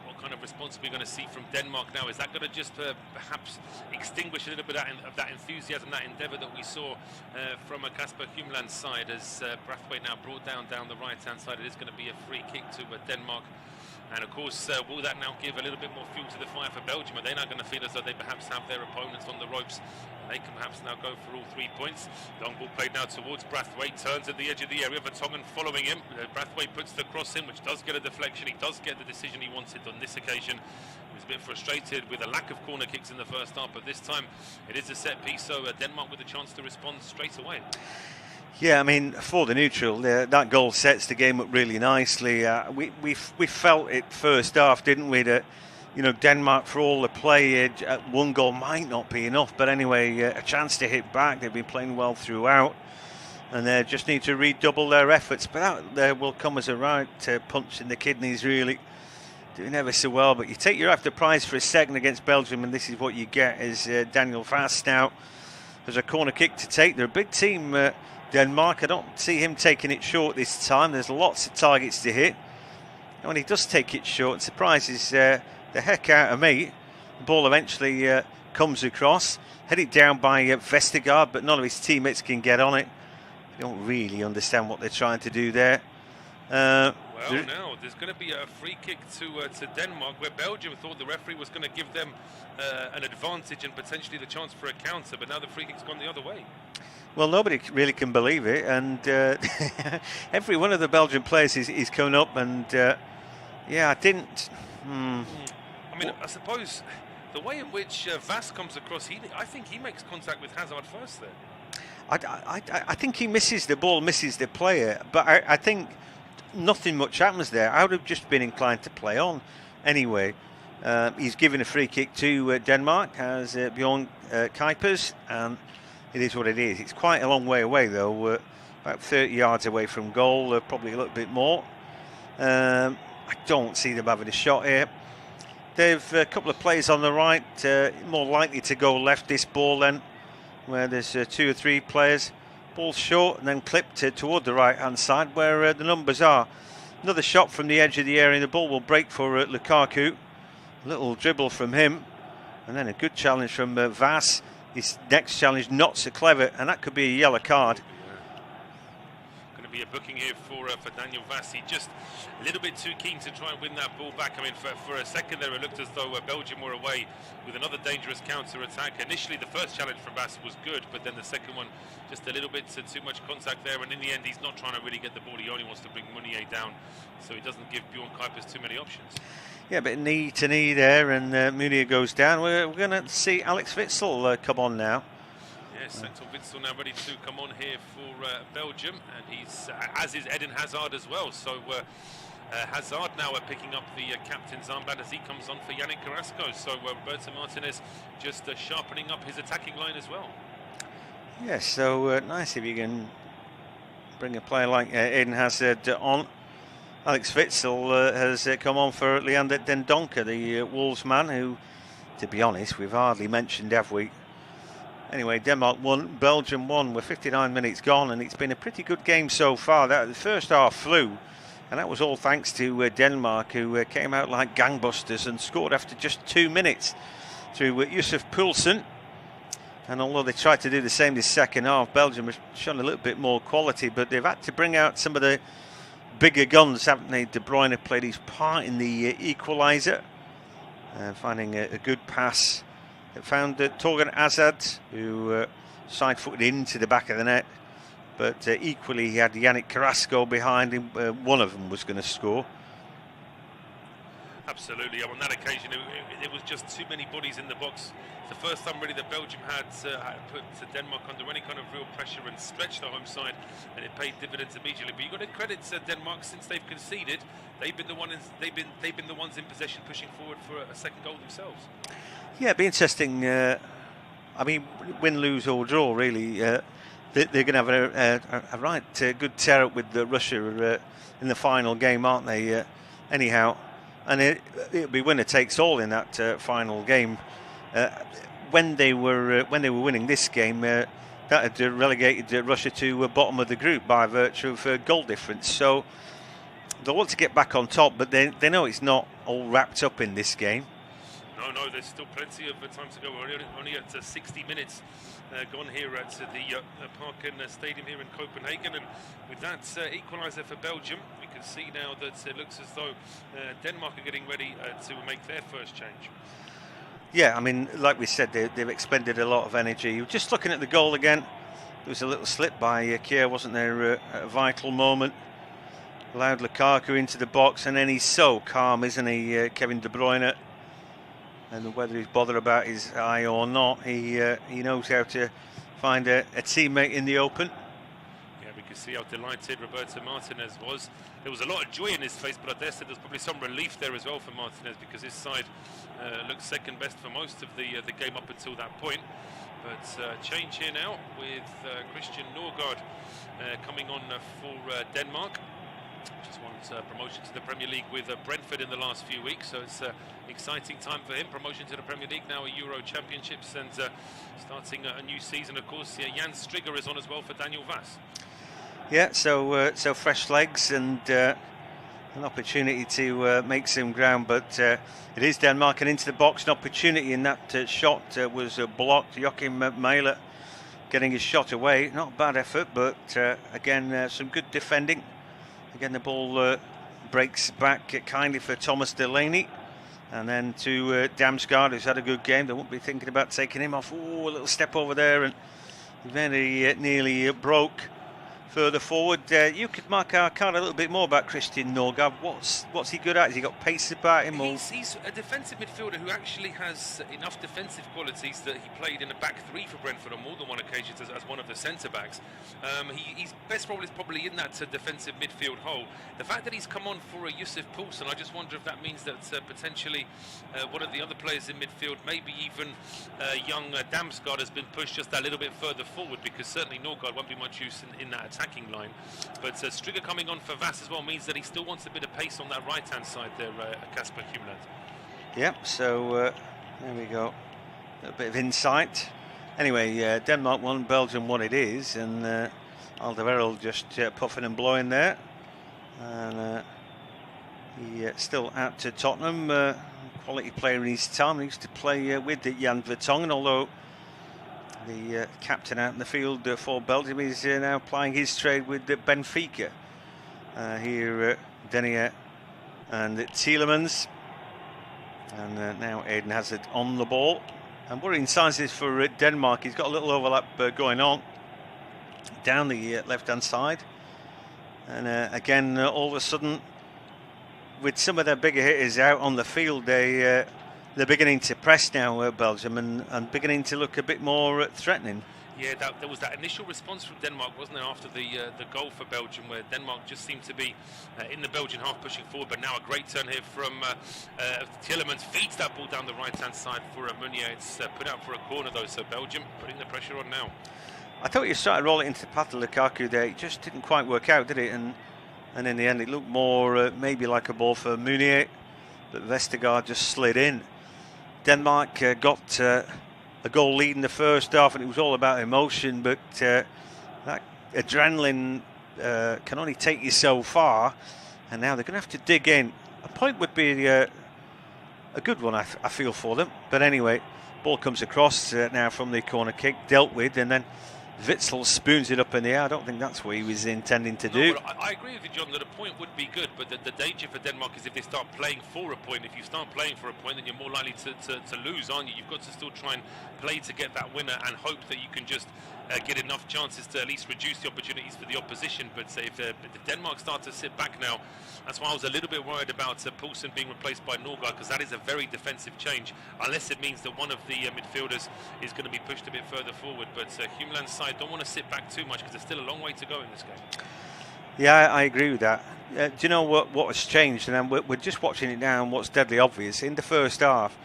what kind of response are we going to see from Denmark now? Is that going to just perhaps extinguish a little bit of that enthusiasm, that endeavour that we saw from Kasper Humland's side, as Braithwaite now brought down the right-hand side? It is going to be a free kick to Denmark. And of course, will that now give a little bit more fuel to the fire for Belgium? Are they now going to feel as though they perhaps have their opponents on the ropes? And they can perhaps now go for all 3 points. Long ball played now towards Braithwaite, turns at the edge of the area. Vertonghen following him. Braithwaite puts the cross in, which does get a deflection. He does get the decision he wanted on this occasion. He was a bit frustrated with a lack of corner kicks in the first half, but this time it is a set piece, so Denmark with a chance to respond straight away. Yeah, I mean, for the neutral, that goal sets the game up really nicely. We felt it first half, didn't we? That, you know, Denmark, for all the play, 1 goal might not be enough. But anyway, a chance to hit back. They've been playing well throughout, and they just need to redouble their efforts. But that will come as a right punch in the kidneys, really. Doing ever so well. But you take your after prize for a second against Belgium, and this is what you get: is Daniel Vass now has a corner kick to take. They're a big team. Denmark, I don't see him taking it short this time. There's lots of targets to hit. And when he does take it short, it surprises the heck out of me. The ball eventually comes across, headed down by Vestergaard, but none of his teammates can get on it. I don't really understand what they're trying to do there. Well, now there's going to be a free kick to Denmark, where Belgium thought the referee was going to give them an advantage and potentially the chance for a counter, but now the free kick's gone the other way. Well, nobody really can believe it, and every one of the Belgian players is coming up, and yeah, I didn't. I mean, I suppose the way in which Vass comes across, I think he makes contact with Hazard first there. I think he misses the ball, misses the player, but I think nothing much happens there. I would have just been inclined to play on anyway. He's given a free kick to Denmark as Bjorn Kuipers, and it is what it is. It's quite a long way away, though, about 30 yards away from goal, probably a little bit more. I don't see them having a shot here. They've a couple of players on the right, more likely to go left this ball then, where there's 2 or 3 players. Ball short and then clipped toward the right-hand side, where the numbers are. Another shot from the edge of the area, and the ball will break for Lukaku. A little dribble from him, and then a good challenge from Vass. His next challenge not so clever, and that could be a yellow card. Going to be a booking here for Daniel Vass. He just a little bit too keen to try and win that ball back. I mean, for a second there, it looked as though Belgium were away with another dangerous counter-attack. Initially, the first challenge from Vass was good, but then the second one, just a little bit too much contact there. And in the end, he's not trying to really get the ball. He only wants to bring Meunier down, so he doesn't give Bjorn Kuipers too many options. Yeah, but knee to knee there, and Meunier goes down. We're going to see Alex Witsel come on now. Yes, Witsel now ready to come on here for Belgium, and he's as is Eden Hazard as well. So Hazard now picking up the captain's armband as he comes on for Yannick Carrasco. So Roberto Martinez just sharpening up his attacking line as well. Yes, so nice if you can bring a player like Eden Hazard on. Alex Witsel has come on for Leander Den Donker, the Wolves man, who, to be honest, we've hardly mentioned, have we? Anyway, Denmark won, Belgium won. We're 59 minutes gone, and it's been a pretty good game so far. The first half flew, and that was all thanks to Denmark, who came out like gangbusters and scored after just 2 minutes through Yusuf Poulsen. And although they tried to do the same this second half, Belgium has shown a little bit more quality, but they've had to bring out some of the bigger guns, haven't they? De Bruyne played his part in the equaliser, finding a good pass that found Torgan Hazard, who side-footed into the back of the net. But equally, he had Yannick Carrasco behind him. One of them was going to score. Absolutely. On that occasion, it was just too many bodies in the box. It's the first time really that Belgium had put Denmark under any kind of real pressure and stretched the home side, and it paid dividends immediately. But you've got to credit Denmark, since they've conceded, they've been the ones in possession, pushing forward for a second goal themselves. Yeah, it'd be interesting. I mean, win, lose or draw, really. They're going to have a right good tear up with Russia in the final game, aren't they? Anyhow. And it'll be winner takes all in that final game. When they were winning this game, that had relegated Russia to bottom of the group by virtue of goal difference. So they'll want to get back on top, but they know it's not all wrapped up in this game. No, there's still plenty of time to go. We're only at 60 minutes gone here at the Parken Stadium here in Copenhagen, and with that equaliser for Belgium, we can see now that it looks as though Denmark are getting ready to make their first change. Yeah, I mean, like we said, they've expended a lot of energy. Just looking at the goal again, there was a little slip by Kier, wasn't there, at a vital moment. Allowed Lukaku into the box, and then he's so calm, isn't he, Kevin De Bruyne? And whether he's bothered about his eye or not, he knows how to find a teammate in the open. Yeah, we can see how delighted Roberto Martinez was. There was a lot of joy in his face, but I dare say there's probably some relief there as well for Martinez, because his side looked second best for most of the game up until that point. But change here now with Christian Norgard coming on for Denmark. Just won promotion to the Premier League with Brentford in the last few weeks, so it's exciting time for him. Promotion to the Premier League, now a Euro Championships, and starting a new season, of course. Jan Strigger is on as well for Daniel Vass. Yeah, so fresh legs and an opportunity to make some ground, but it is Denmark, and into the box. An opportunity in that shot was blocked. Joachim Mæhle getting his shot away. Not a bad effort, but again, some good defending. Again, the ball breaks back kindly for Thomas Delaney, and then to Damsgaard, who's had a good game. They won't be thinking about taking him off. Oh, a little step over there, and very nearly broke. Further forward, you could mark our card a little bit more about Christian Norgard. What's he good at? Has he got pace about him? He's a defensive midfielder who actually has enough defensive qualities that he played in a back three for Brentford on more than one occasion as one of the centre backs. His best role is probably in that defensive midfield hole. The fact that he's come on for Yusuf Poulsen, I just wonder if that means that potentially one of the other players in midfield, maybe even young Damsgaard, has been pushed just a little bit further forward, because certainly Norgard won't be much use in that attacking line. But Strigger coming on for Vass as well means that he still wants a bit of pace on that right-hand side there, Kasper Humland. Yep, so there we go. A bit of insight. Anyway, Denmark 1, Belgium 1 it is, and Alderweireld just puffing and blowing there. And he still out to Tottenham. Quality player in his time. He used to play with Jan Vertonghen, although the captain out in the field for Belgium is now plying his trade with Benfica. Here, Denier and Tielemans. And now Eden Hazard on the ball. And worrying signs is for Denmark. He's got a little overlap going on down the left-hand side. And again, all of a sudden, with some of their bigger hitters out on the field, they're beginning to press now, Belgium, and beginning to look a bit more threatening. Yeah, there was that initial response from Denmark, wasn't there, after the goal for Belgium, where Denmark just seemed to be in the Belgian half pushing forward. But now a great turn here from Tielemans, feeds that ball down the right-hand side for Meunier. It's put out for a corner, though, so Belgium putting the pressure on now. I thought you started rolling into the path of Lukaku there. It just didn't quite work out, did it? And in the end, it looked more maybe like a ball for Meunier, but Vestergaard just slid in. Denmark got a goal lead in the first half, and it was all about emotion, but that adrenaline can only take you so far, and now they're going to have to dig in. A point would be a good one, I feel, for them. But anyway, ball comes across now from the corner kick, dealt with, and then Witsel spoons it up in the air. I don't think that's what he was intending to do. I agree with you, John, that a point would be good, but the danger for Denmark is if they start playing for a point. If you start playing for a point, then you're more likely to lose, aren't you? You've got to still try and play to get that winner and hope that you can just get enough chances to at least reduce the opportunities for the opposition. But if Denmark start to sit back now, that's why I was a little bit worried about Poulsen being replaced by Norgard, because that is a very defensive change, unless it means that one of the midfielders is going to be pushed a bit further forward. But Humeland's side don't want to sit back too much, because there's still a long way to go in this game. Yeah, I agree with that. Do you know what has changed? And we're just watching it now, and what's deadly obvious. In the first half,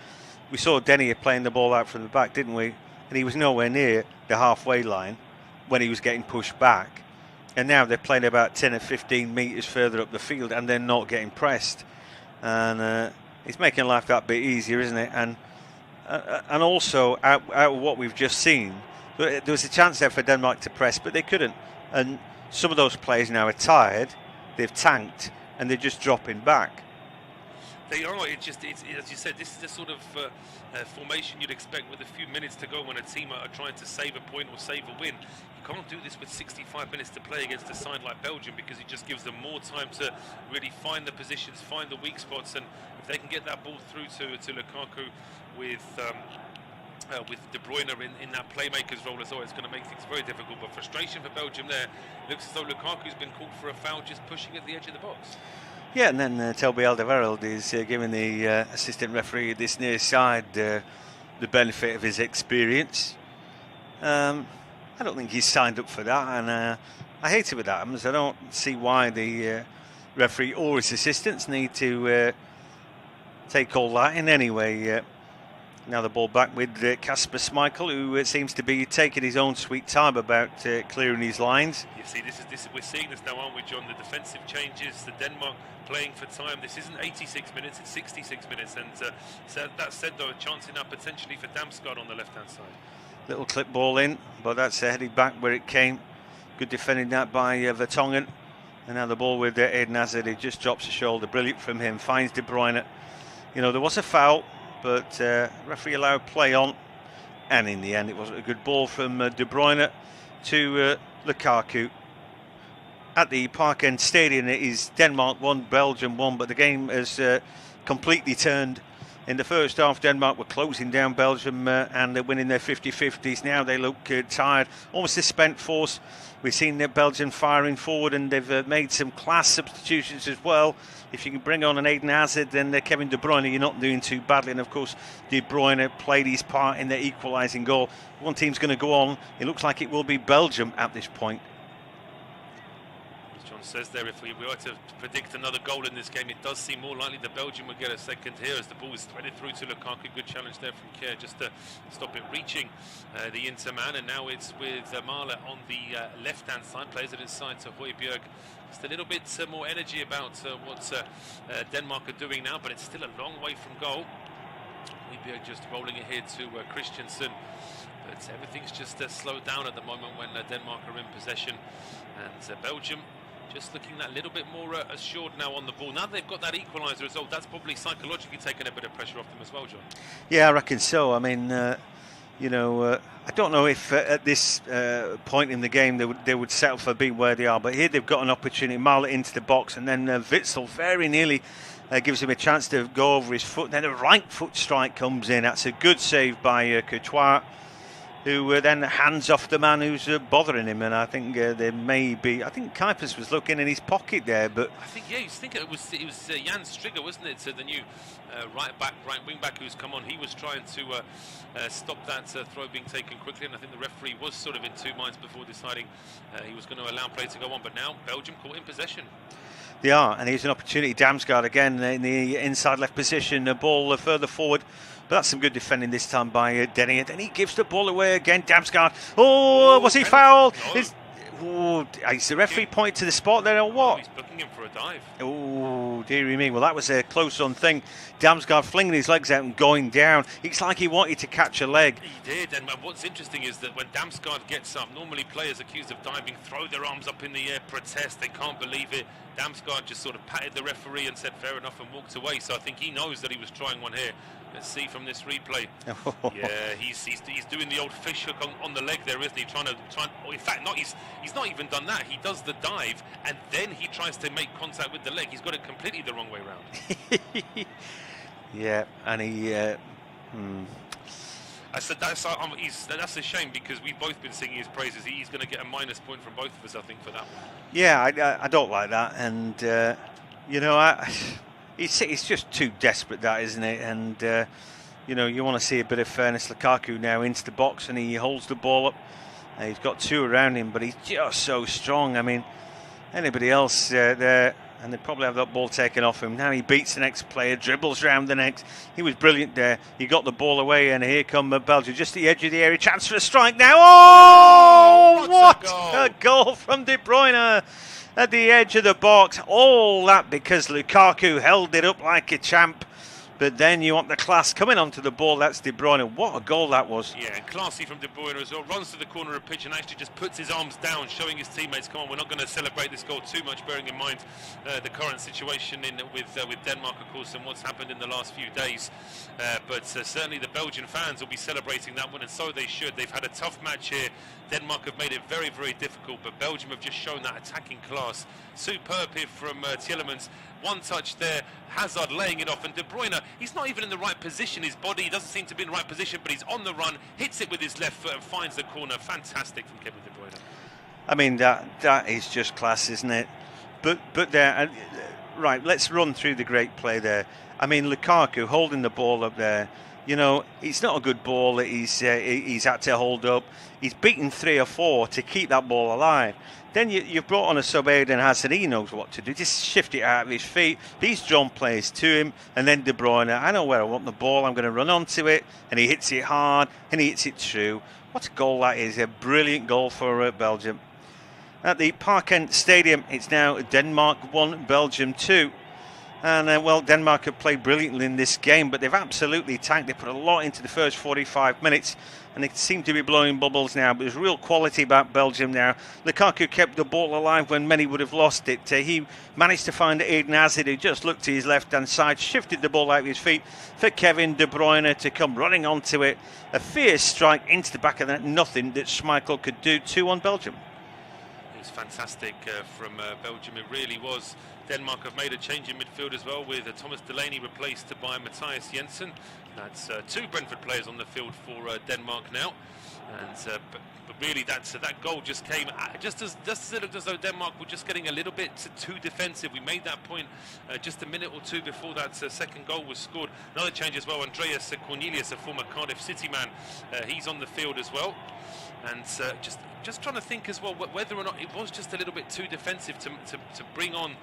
we saw Denier playing the ball out from the back, didn't we? And he was nowhere near the halfway line when he was getting pushed back. And now they're playing about 10 or 15 metres further up the field, and they're not getting pressed. And it's making life that bit easier, isn't it? And also, out of what we've just seen, there was a chance there for Denmark to press, but they couldn't. And some of those players now are tired, they've tanked, and they're just dropping back. They are. It's as you said, this is the sort of formation you'd expect with a few minutes to go when a team are trying to save a point or save a win. You can't do this with 65 minutes to play against a side like Belgium, because it just gives them more time to really find the positions, find the weak spots, and if they can get that ball through to Lukaku with De Bruyne in that playmaker's role as well, it's going to make things very difficult. But frustration for Belgium there. It looks as though Lukaku's been called for a foul just pushing at the edge of the box. Yeah, and then Toby Alderweireld is giving the assistant referee at this near side the benefit of his experience. I don't think he's signed up for that, and I hate it with that. I don't see why the referee or his assistants need to take all that in any way. Now the ball back with Kasper Schmeichel, who seems to be taking his own sweet time about clearing his lines. You see, we're seeing this now, aren't we, John? The defensive changes, the Denmark playing for time. This isn't 86 minutes, it's 66 minutes. And so that said, though, a chance now potentially for Damsgaard on the left-hand side. Little clip ball in, but that's headed back where it came. Good defending that by Vertonghen. And now the ball with Eden Hazard. He just drops a shoulder. Brilliant from him. Finds De Bruyne. You know, there was a foul, but referee allowed play on, and in the end it wasn't a good ball from De Bruyne to Lukaku. At the Park End Stadium, it is Denmark 1, Belgium 1, but the game has completely turned. In the first half, Denmark were closing down Belgium and they're winning their 50-50s. Now they look tired, almost a spent force. We've seen Belgium firing forward, and they've made some class substitutions as well. If you can bring on an Eden Hazard, then Kevin De Bruyne, you're not doing too badly. And of course, De Bruyne played his part in the equalising goal. One team's going to go on. It looks like it will be Belgium at this point. As John says there, if we were to predict another goal in this game, it does seem more likely that Belgium would get a second here, as the ball is threaded through to Lukaku. Good challenge there from Kjær just to stop it reaching the Inter man. And now it's with Mahler on the left-hand side, plays it inside to Højbjerg. Just a little bit more energy about what Denmark are doing now, but it's still a long way from goal. Højbjerg just rolling it here to Christensen. But everything's just slowed down at the moment when Denmark are in possession. And Belgium just looking that little bit more assured now on the ball. Now they've got that equaliser result, that's probably psychologically taken a bit of pressure off them as well, John. Yeah, I reckon so. I mean, you know, I don't know if at this point in the game they would settle for being where they are, but here they've got an opportunity. Mahler into the box, and then Witsel very nearly gives him a chance to go over his foot. Then a right foot strike comes in. That's a good save by Courtois, who then hands off the man who's bothering him. And I think there may be, I think Kuipers was looking in his pocket there, but I think, yeah, he's thinking it was Jan Striger, wasn't it? So the new right wing back who's come on. He was trying to stop that throw being taken quickly, and I think the referee was sort of in two minds before deciding he was going to allow play to go on. But now Belgium caught in possession. They are, and here's an opportunity. Damsgaard again in the inside left position, the ball further forward. But that's some good defending this time by Denier. Then he gives the ball away again. Damsgaard. Oh, was he fouled? No. Is the referee pointed to the spot there or what? Oh, he's booking him for a dive. Oh, dearie me. Well, that was a close-on thing. Damsgaard flinging his legs out and going down. It's like he wanted to catch a leg. He did, and what's interesting is that when Damsgaard gets up, normally players accused of diving throw their arms up in the air, protest, they can't believe it. Damsgaard just sort of patted the referee and said fair enough and walked away. So I think he knows that he was trying one here. Let's see from this replay. Yeah, he's doing the old fish hook on the leg there, isn't he? In fact, he's not even done that. He does the dive and then he tries to make contact with the leg. He's got it completely the wrong way around. Yeah, and he I said that's a shame because we've both been singing his praises. He's going to get a minus point from both of us, I think, for that one. Yeah, I don't like that, and it's just too desperate, that, isn't it? And you want to see a bit of fairness. Lukaku now into the box and he holds the ball up. He's got two around him, but he's just so strong. I mean, anybody else there, and they'd probably have that ball taken off him. Now he beats the next player, dribbles round the next. He was brilliant there. He got the ball away, and here come Belgium, just at the edge of the area. Chance for a strike now. Oh, what a goal from De Bruyne at the edge of the box. All that because Lukaku held it up like a champ. But then you want the class coming onto the ball. That's De Bruyne. What a goal that was. Yeah, and classy from De Bruyne as well. Runs to the corner of the pitch and actually just puts his arms down, showing his teammates, come on, we're not going to celebrate this goal too much, bearing in mind the current situation with Denmark, of course, and what's happened in the last few days. But certainly the Belgian fans will be celebrating that one, and so they should. They've had a tough match here. Denmark have made it very, very difficult, but Belgium have just shown that attacking class. Superb here from Tielemans. One touch there, Hazard laying it off, and De Bruyne, he's not even in the right position. His body doesn't seem to be in the right position, but he's on the run, hits it with his left foot and finds the corner. Fantastic from Kevin De Bruyne. I mean, that is just class, isn't it? But there, right, let's run through the great play there. I mean, Lukaku holding the ball up there. It's not a good ball that he's had to hold up. He's beaten 3 or 4 to keep that ball alive. Then you've brought on a sub Eden Hazard. He knows what to do. Just shift it out of his feet. These drawn players to him, and then De Bruyne. I know where I want the ball. I'm going to run onto it, and he hits it hard, and he hits it true. What a goal that is! A brilliant goal for Belgium. At the Parkend Stadium, it's now Denmark 1, Belgium 2. And, Denmark have played brilliantly in this game, but they've absolutely tanked. They put a lot into the first 45 minutes, and they seem to be blowing bubbles now. But there's real quality about Belgium now. Lukaku kept the ball alive when many would have lost it. He managed to find Eden Hazard, who just looked to his left-hand side, shifted the ball out of his feet for Kevin De Bruyne to come running onto it. A fierce strike into the back of the net. Nothing that Schmeichel could do. 2-1 Belgium. It was fantastic from Belgium. It really was. Denmark have made a change in midfield as well, with Thomas Delaney replaced by Matthias Jensen. That's 2 Brentford players on the field for Denmark now. And but really, that goal just came just as it looked as though Denmark were just getting a little bit too defensive. We made that point just a minute or two before that second goal was scored. Another change as well. Andreas Cornelius, a former Cardiff City man, he's on the field as well. And just trying to think as well whether or not it was just a little bit too defensive to bring on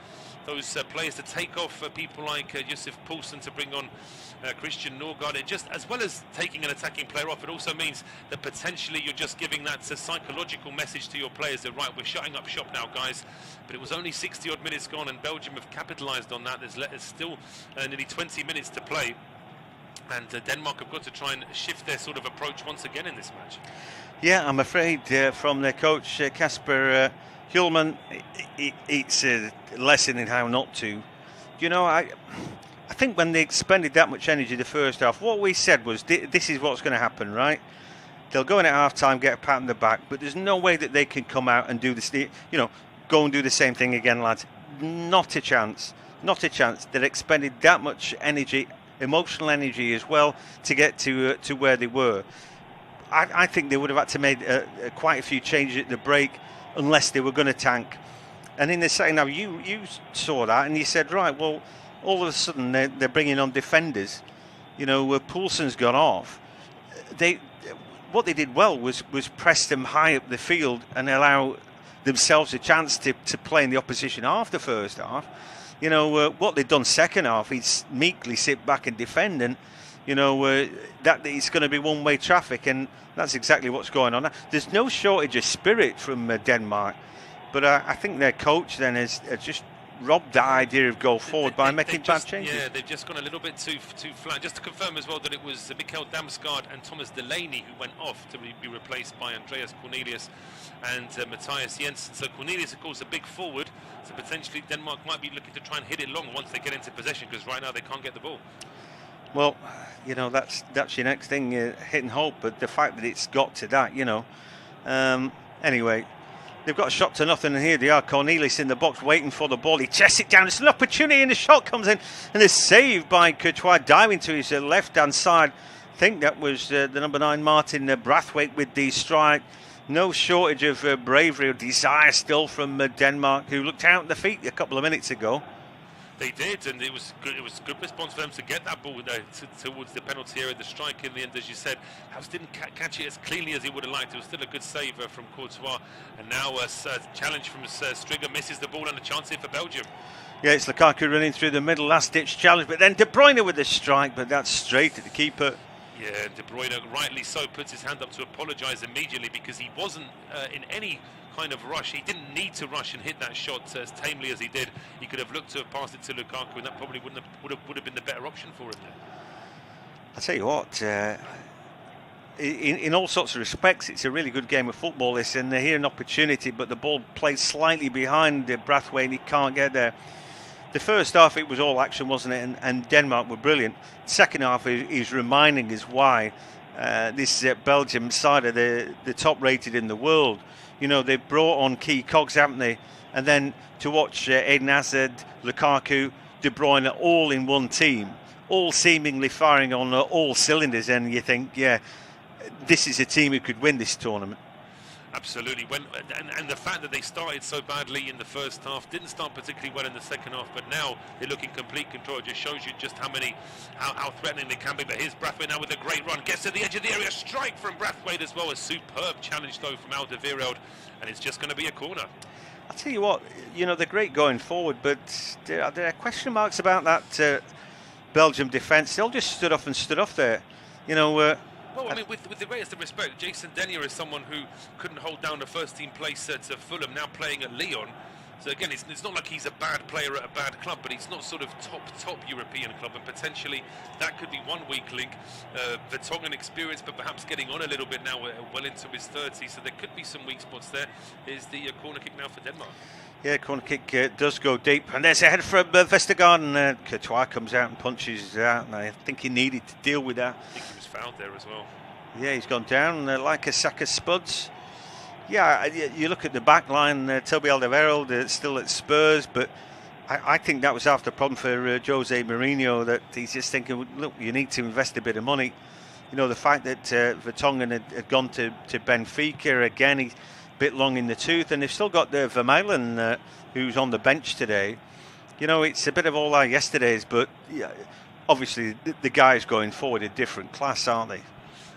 those players, to take off people like Josef Poulsen, to bring on Christian Norgard. It just, as well as taking an attacking player off, it also means that potentially you're just giving that psychological message to your players that, right, we're shutting up shop now, guys. But it was only 60 odd minutes gone, and Belgium have capitalised on that. There's still nearly 20 minutes to play, and Denmark have got to try and shift their sort of approach once again in this match. Yeah, I'm afraid from their coach Kasper Hjulman, it's a lesson in how not to. I think when they expended that much energy the first half, what we said was this is what's going to happen, right? They'll go in at half time, get a pat on the back, but there's no way that they can come out and do this, go and do the same thing again, lads. Not a chance. Not a chance. They expended that much energy, emotional energy as well, to get to where they were. I think they would have had to make quite a few changes at the break unless they were going to tank. And in the second half, you saw that and you said, right, well, all of a sudden they're bringing on defenders. Poulsen's gone off. What they did well was press them high up the field and allow themselves a chance to play in the opposition half the first half. What they'd done second half, he'd meekly sit back and defend, and that it's going to be one-way traffic, and that's exactly what's going on. There's no shortage of spirit from Denmark, but I think their coach then has just robbed that idea of go forward by making bad changes. Yeah, they've just gone a little bit too flat. Just to confirm as well that it was Mikkel Damsgaard and Thomas Delaney who went off to be replaced by Andreas Cornelius and Matthias Jensen. So Cornelius, of course, a big forward, so potentially Denmark might be looking to try and hit it long once they get into possession, because right now they can't get the ball. Well, that's your next thing, hit and hope. But the fact that it's got to that, anyway, they've got a shot to nothing, and here they are. Cornelius in the box waiting for the ball. He chests it down. It's an opportunity, and the shot comes in, and it's saved by Courtois, diving to his left-hand side. think that was the number 9 Martin Brathwaite with the strike. No shortage of bravery or desire still from Denmark, who looked out on the feet a couple of minutes ago. They did, and it was good. It was a good response for them to get that ball there towards the penalty area. The strike in the end, as you said, House didn't catch it as cleanly as he would have liked. It was still a good save from Courtois, and now a challenge from Stringer, misses the ball, and a chance here for Belgium. Yeah, it's Lukaku running through the middle, last-ditch challenge, but then De Bruyne with the strike, but that's straight at the keeper. Yeah, De Bruyne, rightly so, puts his hand up to apologise immediately, because he wasn't in any kind of rush. He didn't need to rush and hit that shot as tamely as he did. He could have looked to have passed it to Lukaku, and that probably would have been the better option for him there. I'll tell you what, in all sorts of respects, it's a really good game of football, this, and here an opportunity, but the ball plays slightly behind Brathwaite and he can't get there. The first half, it was all action, wasn't it? And Denmark were brilliant. Second half is reminding us why this Belgium side are the top rated in the world. You know, they've brought on key cogs, haven't they? And then to watch Eden Hazard, Lukaku, De Bruyne all in one team, all seemingly firing on all cylinders, and you think, yeah, this is a team who could win this tournament. Absolutely. And the fact that they started so badly in the first half, didn't start particularly well in the second half, but now they look in complete control. It just shows you just how threatening they can be. But here's Brathwaite now with a great run, gets to the edge of the area, strike from Brathwaite as well. A superb challenge though from Alderweireld, and it's just going to be a corner. I'll tell you what, you know, they're great going forward, but there are question marks about that Belgium defence. They all just stood off there. You know, well, I mean, with the greatest of respect, Jason Denier is someone who couldn't hold down the first-team place at Fulham, now playing at Lyon. So again, it's not like he's a bad player at a bad club, but he's not sort of top European club, and potentially that could be one weak link. Vertonghen experience, but perhaps getting on a little bit now, well into his 30s, so there could be some weak spots there. Here's the corner kick now for Denmark. Yeah, corner kick does go deep, and there's a head from Vestergaard, and Courtois comes out and punches out, and I think he needed to deal with that. I think he was fouled there as well. Yeah, he's gone down like a sack of spuds. Yeah, you look at the back line, Toby Alderweireld still at Spurs, but I think that was after a problem for Jose Mourinho, that he's just thinking, look, you need to invest a bit of money. You know, the fact that Vertonghen had gone to Benfica, again, he's a bit long in the tooth, and they've still got Vermeulen, who's on the bench today. You know, it's a bit of all our yesterdays, but yeah, obviously the guys going forward are different class, aren't they?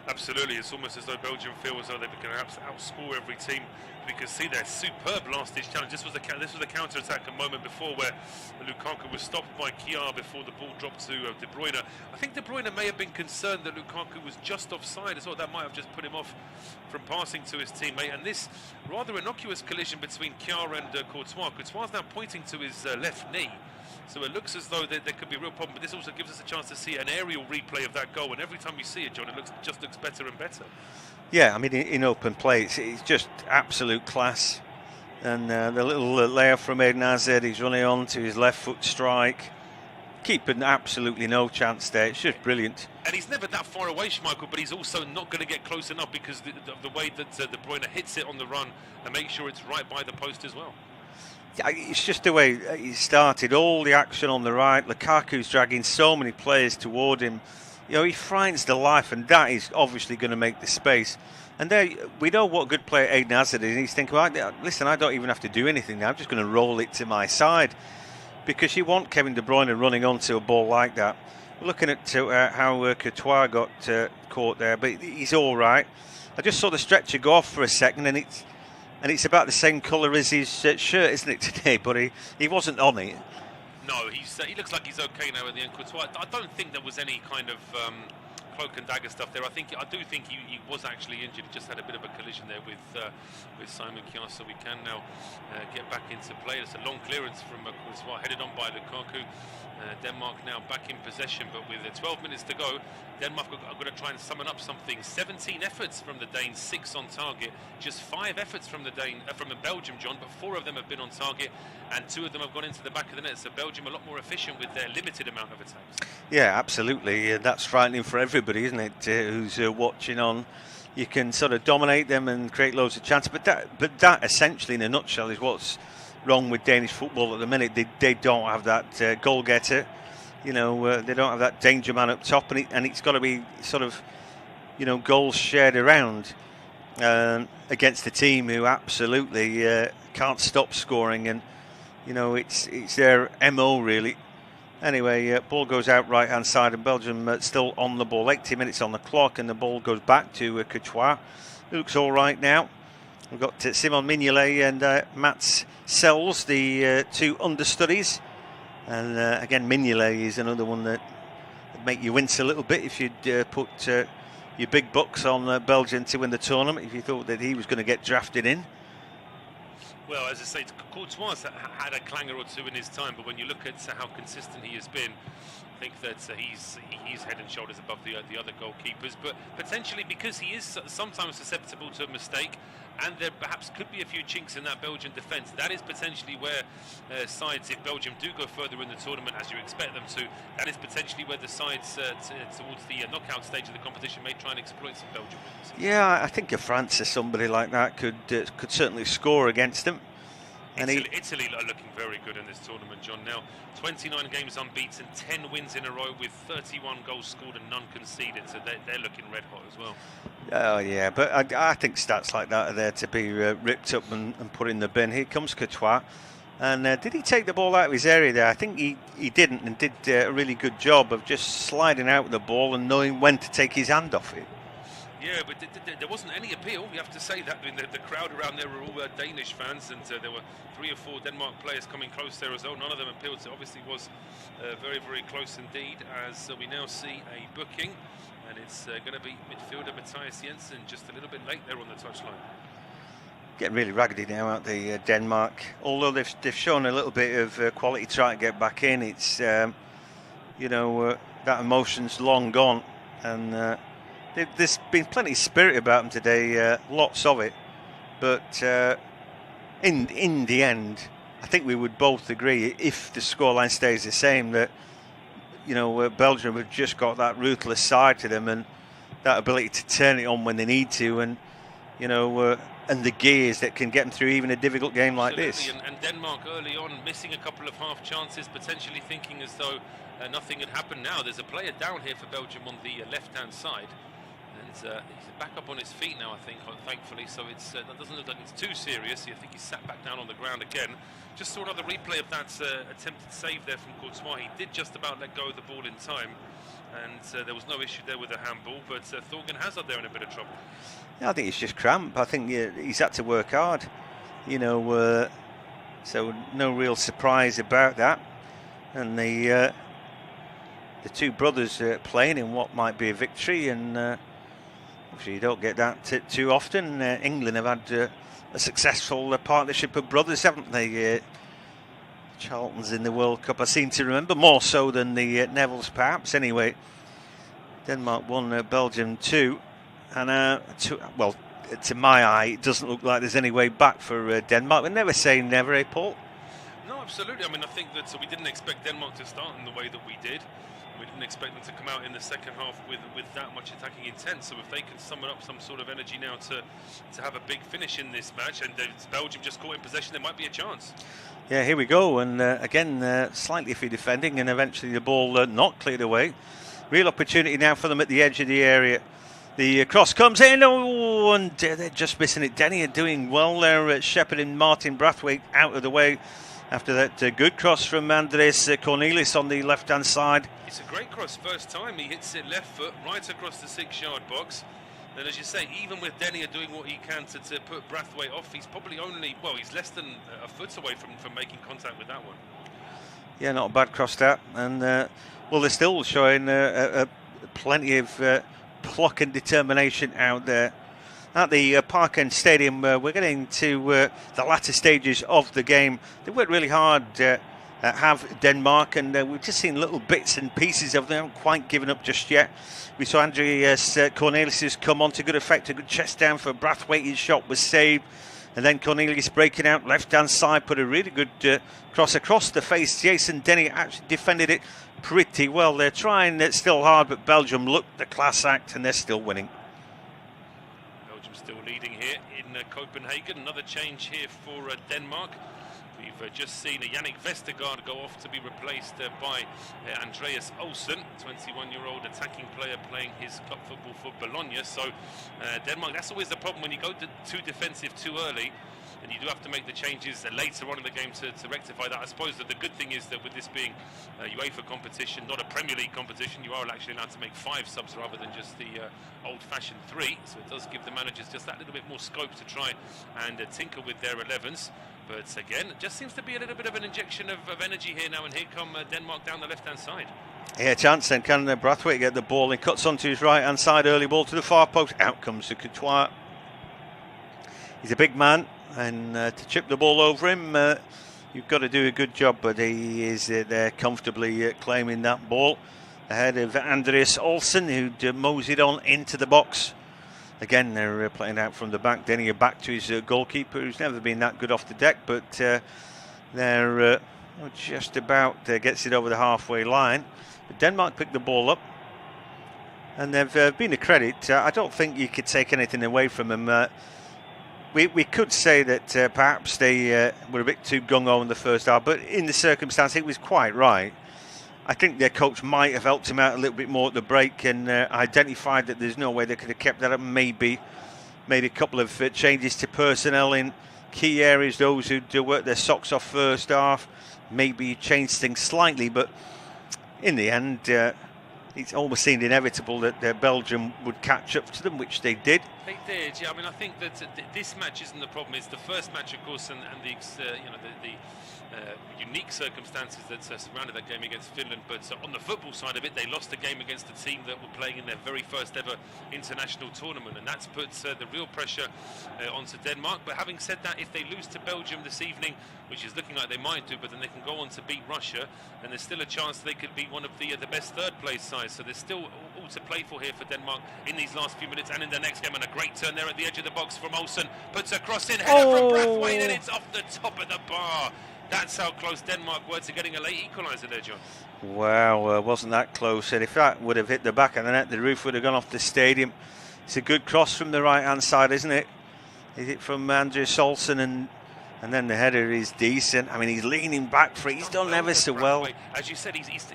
Absolutely, it's almost as though Belgium feel as though they can outscore every team. We can see their superb last-ditch challenge. This was a counter-attack a moment before, where Lukaku was stopped by Kjaer before the ball dropped to De Bruyne. I think De Bruyne may have been concerned that Lukaku was just offside as well. That might have just put him off from passing to his teammate. And this rather innocuous collision between Kjaer and Courtois. Courtois now pointing to his left knee. So it looks as though there could be a real problem, but this also gives us a chance to see an aerial replay of that goal, and every time you see it, John, it just looks better and better. Yeah, I mean, in open play, it's just absolute class. And the little layer from Eden Hazard, he's running on to his left foot strike, keeping absolutely no chance there. It's just brilliant. And he's never that far away, Schmeichel, but he's also not going to get close enough because of the way that De Bruyne hits it on the run and makes sure it's right by the post as well. It's just the way he started, all the action on the right. Lukaku's dragging so many players toward him. You know, he frightens the life, and that is obviously going to make the space. And there, we know what good player Eden Hazard is. And he's thinking, well, listen, I don't even have to do anything now. I'm just going to roll it to my side. Because you want Kevin De Bruyne running onto a ball like that. Looking at how Courtois got caught there, but he's all right. I just saw the stretcher go off for a second, and it's about the same colour as his shirt, isn't it, today? But he wasn't on it. No, he looks like he's okay now at the end. Courtois, I don't think there was any kind of cloak and dagger stuff there. I do think he was actually injured. He just had a bit of a collision there with Simon Kjaer, so we can now get back into play. It's a long clearance from Courtois, headed on by Lukaku. Denmark now back in possession, but with 12 minutes to go, Denmark are going to try and summon up something. 17 efforts from the Danes, 6 on target. Just 5 efforts from the Belgium, John, but 4 of them have been on target, and 2 of them have gone into the back of the net. So Belgium a lot more efficient with their limited amount of attacks. Yeah, absolutely. That's frightening for everybody, isn't it? Who's watching on. You can sort of dominate them and create loads of chances, but that essentially, in a nutshell, is what's wrong with Danish football at the minute. They don't have that goal getter. they don't have that danger man up top, and it's got to be sort of, goals shared around against a team who absolutely can't stop scoring, and it's their MO really. Anyway, ball goes out right hand side, and Belgium still on the ball. 80 minutes on the clock, and the ball goes back to Courtois. Looks all right now. We've got Simon Mignolet and Mats Sells, the two understudies. And again, Mignolet is another one that would make you wince a little bit if you'd put your big bucks on Belgium to win the tournament, if you thought that he was going to get drafted in. Well, as I say, Courtois had a clanger or two in his time, but when you look at how consistent he has been, I think that he's head and shoulders above the other goalkeepers. But potentially, because he is sometimes susceptible to a mistake, and there perhaps could be a few chinks in that Belgian defence, that is potentially where sides, if Belgium do go further in the tournament, as you expect them to, that is potentially where the sides towards the knockout stage of the competition may try and exploit some Belgian weaknesses. Yeah, I think if France or somebody like that could certainly score against them. And Italy are looking very good in this tournament, John. Now, 29 games unbeaten, 10 wins in a row with 31 goals scored and none conceded. So they're looking red hot as well. Oh, yeah, but I think stats like that are there to be ripped up and put in the bin. Here comes Courtois. And did he take the ball out of his area there? I think he didn't, and did a really good job of just sliding out with the ball and knowing when to take his hand off it. Yeah, but there wasn't any appeal, you have to say that. I mean, the crowd around there were all Danish fans, and there were 3 or 4 Denmark players coming close there as well. None of them appealed, so obviously was very, very close indeed, as we now see a booking, and it's going to be midfielder Mathias Jensen, just a little bit late there on the touchline. Getting really raggedy now, aren't they, Denmark? Although they've shown a little bit of quality trying to get back in, it's, that emotion's long gone, and... there's been plenty of spirit about them today, lots of it, but in the end, I think we would both agree, if the scoreline stays the same, that Belgium have just got that ruthless side to them and that ability to turn it on when they need to, and and the gears that can get them through even a difficult game like this. And Denmark early on missing a couple of half chances, potentially thinking as though nothing had happened. Now there's a player down here for Belgium on the left-hand side. He's back up on his feet now, I think, thankfully, so that doesn't look like it's too serious. I think he's sat back down on the ground again. Just saw another replay of that attempted save there from Courtois. He did just about let go of the ball in time, and there was no issue there with the handball, but Thorgan Hazard there in a bit of trouble. Yeah, I think it's just cramp. I think he's had to work hard, so no real surprise about that. And the two brothers playing in what might be a victory, and obviously you don't get that too often. England have had a successful partnership of brothers, haven't they? Charlton's in the World Cup, I seem to remember, more so than the Nevilles perhaps. Anyway, Denmark 1, Belgium 2, and to my eye it doesn't look like there's any way back for Denmark. We never say never, eh, Paul? No, absolutely. I mean, I think that we didn't expect Denmark to start in the way that we did. We didn't expect them to come out in the second half with that much attacking intent. So if they can summon up some sort of energy now to have a big finish in this match, and Belgium just caught in possession, there might be a chance. Yeah, here we go. And again, slightly iffy defending, and eventually the ball not cleared away. Real opportunity now for them at the edge of the area. The cross comes in, and they're just missing it. Denny are doing well there, shepherding Martin Brathwaite out of the way. After that good cross from Andres Cornelis on the left-hand side. It's a great cross, first time. He hits it left foot, right across the 6-yard box. And as you say, even with Denny doing what he can to put Brathwaite off, he's probably he's less than a foot away from making contact with that one. Yeah, not a bad cross that. And, they're still showing plenty of pluck and determination out there. At the Park End Stadium, we're getting to the latter stages of the game. They worked really hard, have Denmark, and we've just seen little bits and pieces of them. They haven't quite given up just yet. We saw Andreas Cornelius come on to good effect, a good chest down for Brathwaite. His shot was saved, and then Cornelius breaking out left-hand side, put a really good cross across the face. Jason Denny actually defended it pretty well. They're trying still hard, but Belgium looked the class act, and they're still winning. Still leading here in Copenhagen. Another change here for Denmark. We've just seen a Yannick Vestergaard go off to be replaced by Andreas Olsen, 21-year-old attacking player playing his club football for Bologna. So Denmark, that's always the problem when you go too defensive too early, and you do have to make the changes later on in the game to rectify that. I suppose that the good thing is that with this being UEFA competition, not a Premier League competition, you are actually allowed to make 5 subs rather than just the old-fashioned 3. So it does give the managers just that little bit more scope to try and tinker with their 11s. But again, it just seems to be a little bit of an injection of energy here now, and here come Denmark down the left-hand side. Yeah, chance then. Can Brathwaite get the ball? He cuts onto his right-hand side, early ball to the far post. Out comes the Courtois. He's a big man, and to chip the ball over him, you've got to do a good job, but he is there comfortably claiming that ball ahead of Andreas Olsen, who moseyed on into the box. Again, they're playing out from the back. Then you're back to his goalkeeper, who's never been that good off the deck, but they're just about gets it over the halfway line. But Denmark picked the ball up, and they've been a credit. I don't think you could take anything away from them. We could say that perhaps they were a bit too gung-ho in the first half, but in the circumstance, it was quite right. I think their coach might have helped him out a little bit more at the break and identified that there's no way they could have kept that up. Maybe made a couple of changes to personnel in key areas, those who do work their socks off first half. Maybe changed things slightly, but in the end, it almost seemed inevitable that Belgium would catch up to them, which they did. They did, yeah. I mean, I think that this match isn't the problem. It's the first match, of course, and the unique circumstances that surrounded that game against Finland. But on the football side of it, they lost a game against a team that were playing in their very first ever international tournament, and that's put the real pressure onto Denmark. But having said that, if they lose to Belgium this evening, which is looking like they might do, but then they can go on to beat Russia, and there's still a chance they could be one of the best third-place sides. So there's still all to play for here for Denmark in these last few minutes and in the next game. And a great turn there at the edge of the box from Olsen. Puts a cross in, header from Brathwaite, and it's off the top of the bar. That's how close Denmark were to getting a late equaliser there, John. Wow, wasn't that close? And if that would have hit the back of the net, the roof would have gone off the stadium. It's a good cross from the right-hand side, isn't it? Is it from Andreas Olsen? And then the header is decent. I mean, he's leaning back for it. He's done ever so well. As you said, he's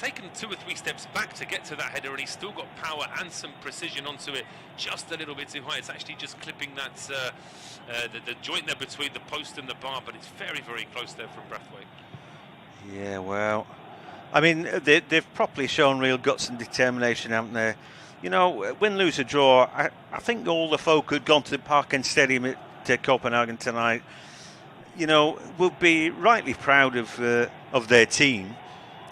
taken 2 or 3 steps back to get to that header, and he's still got power and some precision onto it. Just a little bit too high. It's actually just clipping that the joint there between the post and the bar, but it's very, very close there from Brathwaite. Yeah, well, I mean, they've properly shown real guts and determination, haven't they? You know, win, lose, or draw. I think all the folk who'd gone to the Parken Stadium at Copenhagen tonight, you know, will be rightly proud of their team.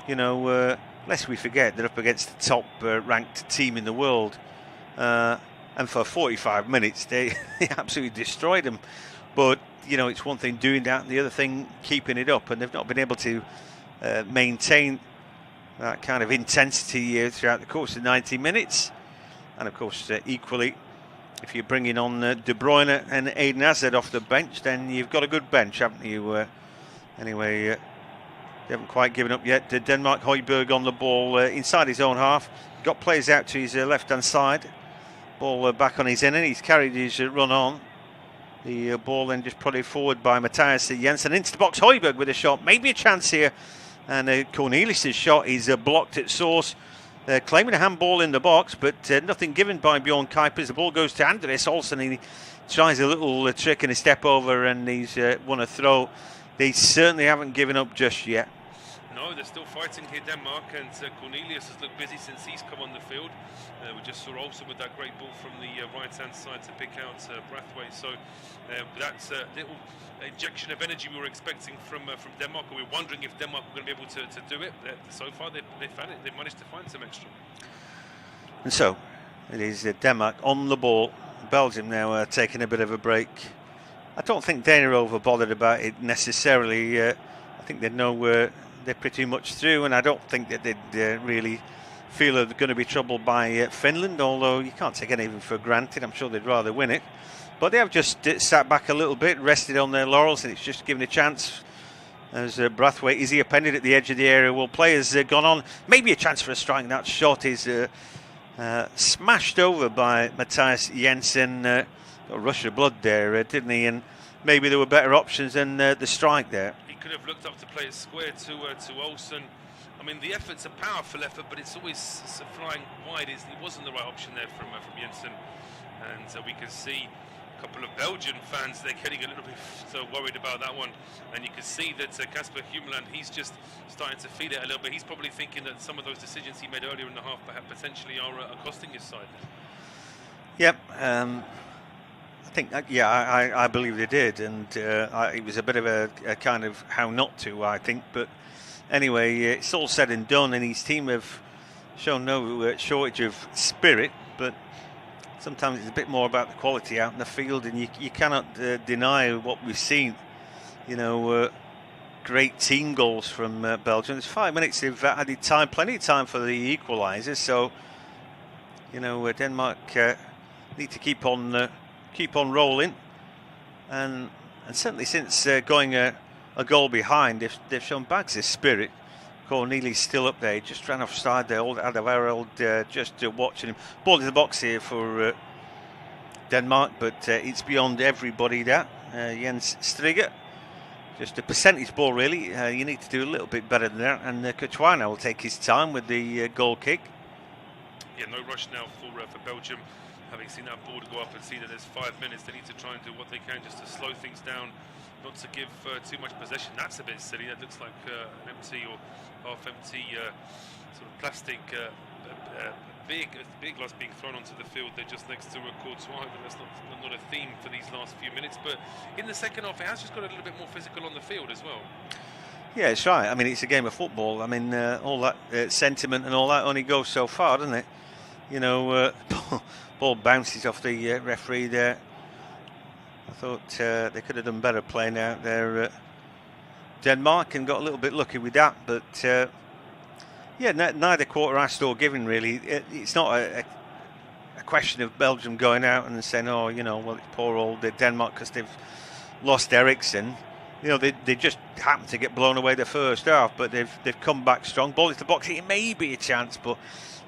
You know, lest we forget they're up against the top ranked team in the world, and for 45 minutes they absolutely destroyed them. But you know, it's one thing doing that, and the other thing keeping it up, and they've not been able to maintain that kind of intensity throughout the course of 90 minutes. And of course, equally, if you're bringing on De Bruyne and Eden Hazard off the bench, then you've got a good bench, haven't you? Anyway, they haven't quite given up yet. Denmark, Højbjerg on the ball inside his own half. Got players out to his left-hand side. Ball back on his end, and he's carried his run on. The ball then just put it forward by Mathias Jensen. Into the box, Højbjerg with a shot. Maybe a chance here. And Cornelius' shot is blocked at source. Claiming a handball in the box, but nothing given by Bjorn Kuipers. The ball goes to Andreas Olsen. He tries a little trick and a step over, and he's won a throw. They certainly haven't given up just yet. No, they're still fighting here, Denmark, and Cornelius has looked busy since he's come on the field. We just saw Olsen with that great ball from the right-hand side to pick out Brathwaite. So that's a little injection of energy we were expecting from Denmark. We were wondering if Denmark were going to be able to do it. So far, they found it. They've managed to find some extra. And so it is Denmark on the ball. Belgium now taking a bit of a break. I don't think they're over bothered about it necessarily. I think they know they're pretty much through, and I don't think that they'd really feel they're going to be troubled by Finland, although you can't take anything for granted. I'm sure they'd rather win it. But they have just sat back a little bit, rested on their laurels, and it's just given a chance as Brathwaite is appended at the edge of the area. Well, players gone on. Maybe a chance for a strike. That shot is smashed over by Mathias Jensen. Got a rush of blood there, didn't he? And maybe there were better options than the strike there. He could have looked up to play it square to Olsen. I mean, the effort's a powerful effort, but it's always flying wide. It wasn't the right option there from Jensen, and we can see a couple of Belgian fans, they're getting a little bit worried about that one, and you can see that Casper Humeland, he's just starting to feel it a little bit. He's probably thinking that some of those decisions he made earlier in the half perhaps potentially are costing his side. Yep, I think, I believe they did, and it was a bit of a kind of how not to, I think, but anyway, it's all said and done, and his team have shown no shortage of spirit, but sometimes it's a bit more about the quality out in the field, and you cannot deny what we've seen. You know, great team goals from Belgium. There's 5 minutes they've added time, plenty of time for the equaliser. So, you know, Denmark need to keep on rolling, and certainly since going a goal behind, they've shown bags of spirit. Cornelius still up there, he just ran offside there. Old Adavareld just watching him. Ball in the box here for Denmark, but it's beyond everybody that. Jens Striger, just a percentage ball really. You need to do a little bit better than that, and Courtois now will take his time with the goal kick. Yeah, no rush now for Belgium. Having seen that ball go up and see that there's 5 minutes, they need to try and do what they can just to slow things down, not to give too much possession. That's a bit silly. That looks like an empty or half-empty sort of plastic big glass being thrown onto the field. They're just next to Courtois. That's not a theme for these last few minutes. But in the second half, it has just got a little bit more physical on the field as well. Yeah, it's right. I mean, it's a game of football. I mean, all that sentiment and all that only goes so far, doesn't it? You know, ball bounces off the referee there. I thought they could have done better playing out there, Denmark, and got a little bit lucky with that. But yeah, neither quarter asked or given really. It's not a question of Belgium going out and saying, oh, you know, well, it's poor old Denmark because they've lost Eriksen. You know, they just happened to get blown away the first half, but they've come back strong. Ball into the box, it may be a chance, but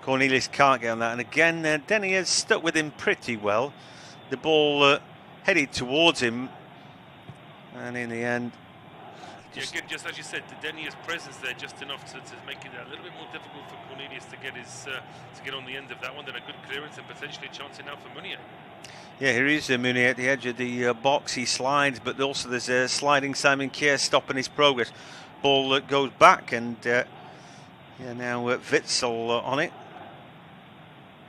Cornelius can't get on that. And again, Denny has stuck with him pretty well. The ball headed towards him, and in the end, again, just as you said, Denny's presence there just enough to make it a little bit more difficult for Cornelius to get on the end of that one. Then a good clearance and potentially a chance now for Meunier. Yeah, here is Meunier at the edge of the box. He slides, but also there's a sliding Simon Kjær stopping his progress. Ball goes back, and yeah, now Witsel on it.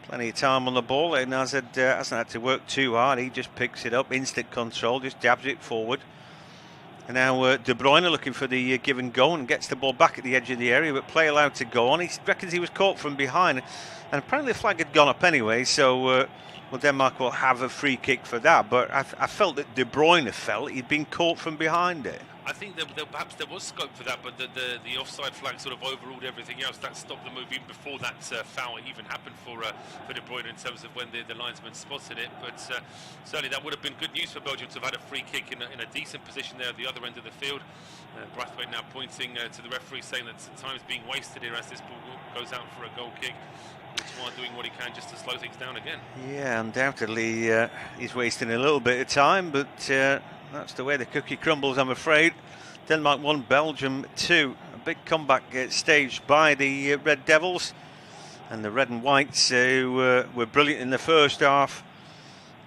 Plenty of time on the ball. Hazard hasn't had to work too hard. He just picks it up, instant control, just jabs it forward. And now De Bruyne looking for the give and go and gets the ball back at the edge of the area, but play allowed to go on. He reckons he was caught from behind, and apparently the flag had gone up anyway, so well, Denmark will have a free kick for that. But I felt that De Bruyne felt he'd been caught from behind it. I think perhaps there was scope for that, but the offside flag sort of overruled everything else. That stopped the move even before that foul even happened for De Bruyne in terms of when the linesman spotted it. But certainly that would have been good news for Belgium to have had a free kick in a decent position there at the other end of the field. Braithwaite now pointing to the referee, saying that time's being wasted here as this ball goes out for a goal kick. Courtois doing what he can just to slow things down again. Yeah, undoubtedly he's wasting a little bit of time, but that's the way the cookie crumbles, I'm afraid. Denmark 1, Belgium 2. A big comeback staged by the Red Devils, and the Red and Whites, who were brilliant in the first half,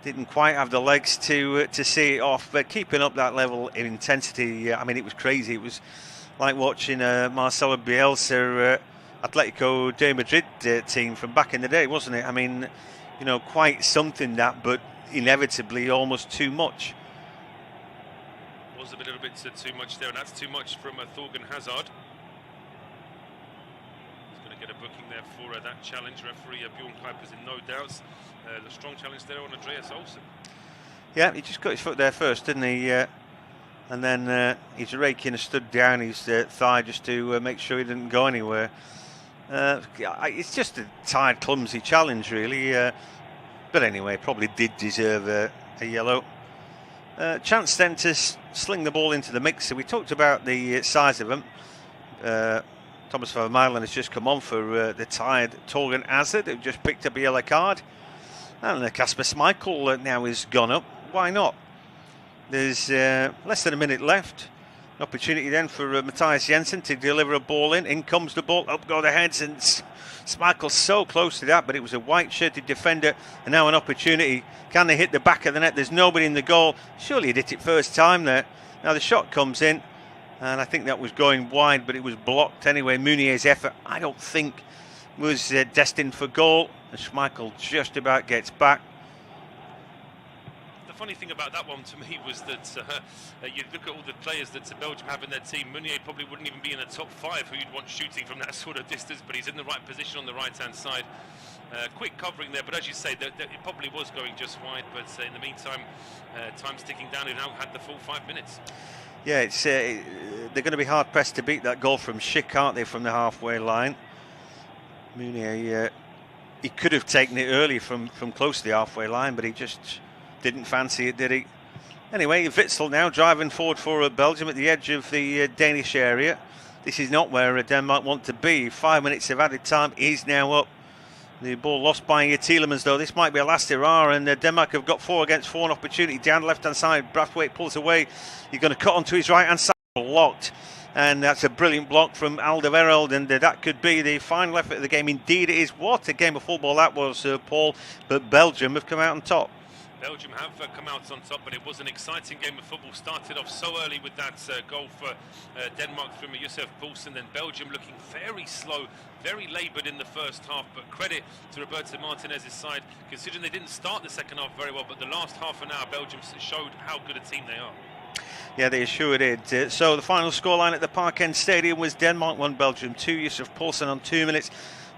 didn't quite have the legs to see it off, but keeping up that level of intensity, I mean, it was crazy. It was like watching Marcelo Bielsa Atletico de Madrid team from back in the day, wasn't it? I mean, you know, quite something that, but inevitably almost too much. Was a little bit too much there, and that's too much from Thorgan Hazard. He's going to get a booking there for that challenge. Referee Bjorn Kuipers in no doubts. The strong challenge there on Andreas Olsen. Yeah, he just got his foot there first, didn't he? And then he's raking and stood down his thigh just to make sure he didn't go anywhere. It's just a tired, clumsy challenge, really. But anyway, probably did deserve a yellow. Chance then to sling the ball into the mixer. We talked about the size of them. Thomas Vermaelen has just come on for the tired Thorgan Hazard, who just picked up a yellow card. And Kasper Schmeichel now is gone up. Why not? There's less than a minute left. An opportunity then for Matthias Jensen to deliver a ball in. In comes the ball, up go the heads, and Schmeichel's so close to that, but it was a white-shirted defender, and now an opportunity. Can they hit the back of the net? There's nobody in the goal. Surely he did it first time there. Now the shot comes in, and I think that was going wide, but it was blocked anyway. Meunier's effort, I don't think, was destined for goal. And Schmeichel just about gets back. The funny thing about that one to me was that you look at all the players that Belgium have in their team. Meunier probably wouldn't even be in the top 5 who you'd want shooting from that sort of distance, but he's in the right position on the right-hand side. Quick covering there, but as you say, it probably was going just wide. But in the meantime, time's ticking down. They've now had the full 5 minutes. Yeah, it's they're going to be hard pressed to beat that goal from Schick, aren't they, from the halfway line? Meunier, he could have taken it early from close to the halfway line, but he just didn't fancy it, did he? Anyway, Witsel now driving forward for Belgium at the edge of the Danish area. This is not where Denmark want to be. 5 minutes of added time is now up. The ball lost by Tielemans, though. This might be a last hurrah, and Denmark have got 4 against 4, an opportunity down the left-hand side. Brathwaite pulls away. He's going to cut onto his right-hand side. Blocked. And that's a brilliant block from Alderweireld, and that could be the final effort of the game. Indeed it is. What a game of football that was, Paul. But Belgium have come out on top. Belgium have come out on top, but it was an exciting game of football. Started off so early with that goal for Denmark from Josef Poulsen, then Belgium looking very slow, very laboured in the first half, but credit to Roberto Martinez's side, considering they didn't start the second half very well, but the last half an hour Belgium showed how good a team they are. Yeah, they sure did. So the final scoreline at the Park End Stadium was Denmark 1, Belgium 2. Josef Poulsen on 2 minutes.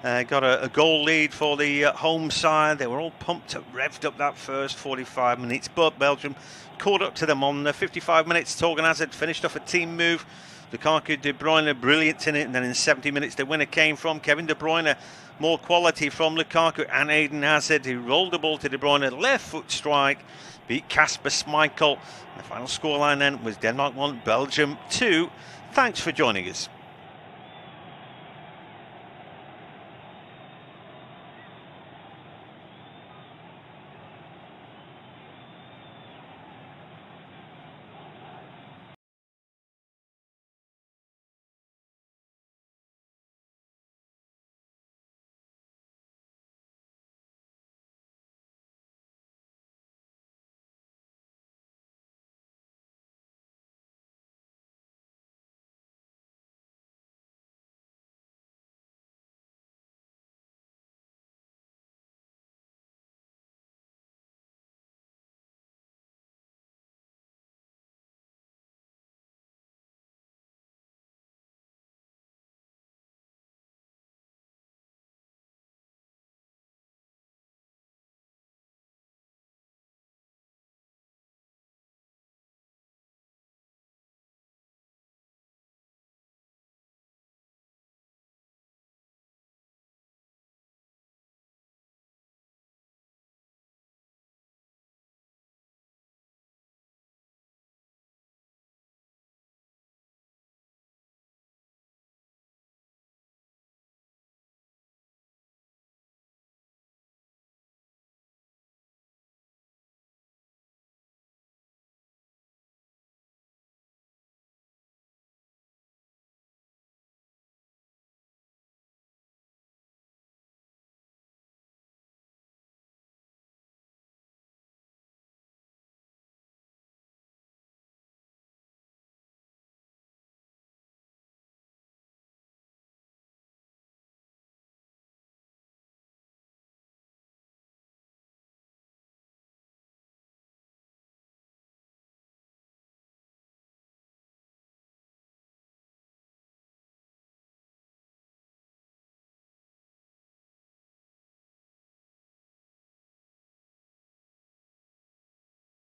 Got a goal lead for the home side. They were all pumped up, revved up that first 45 minutes, but Belgium caught up to them on the 55 minutes. Torgan Hazard finished off a team move. Lukaku, De Bruyne, brilliant in it, and then in 70 minutes the winner came from Kevin De Bruyne. More quality from Lukaku and Eden Hazard, who rolled the ball to De Bruyne, left foot strike, beat Kasper Schmeichel. The final scoreline then was Denmark 1, Belgium 2. Thanks for joining us.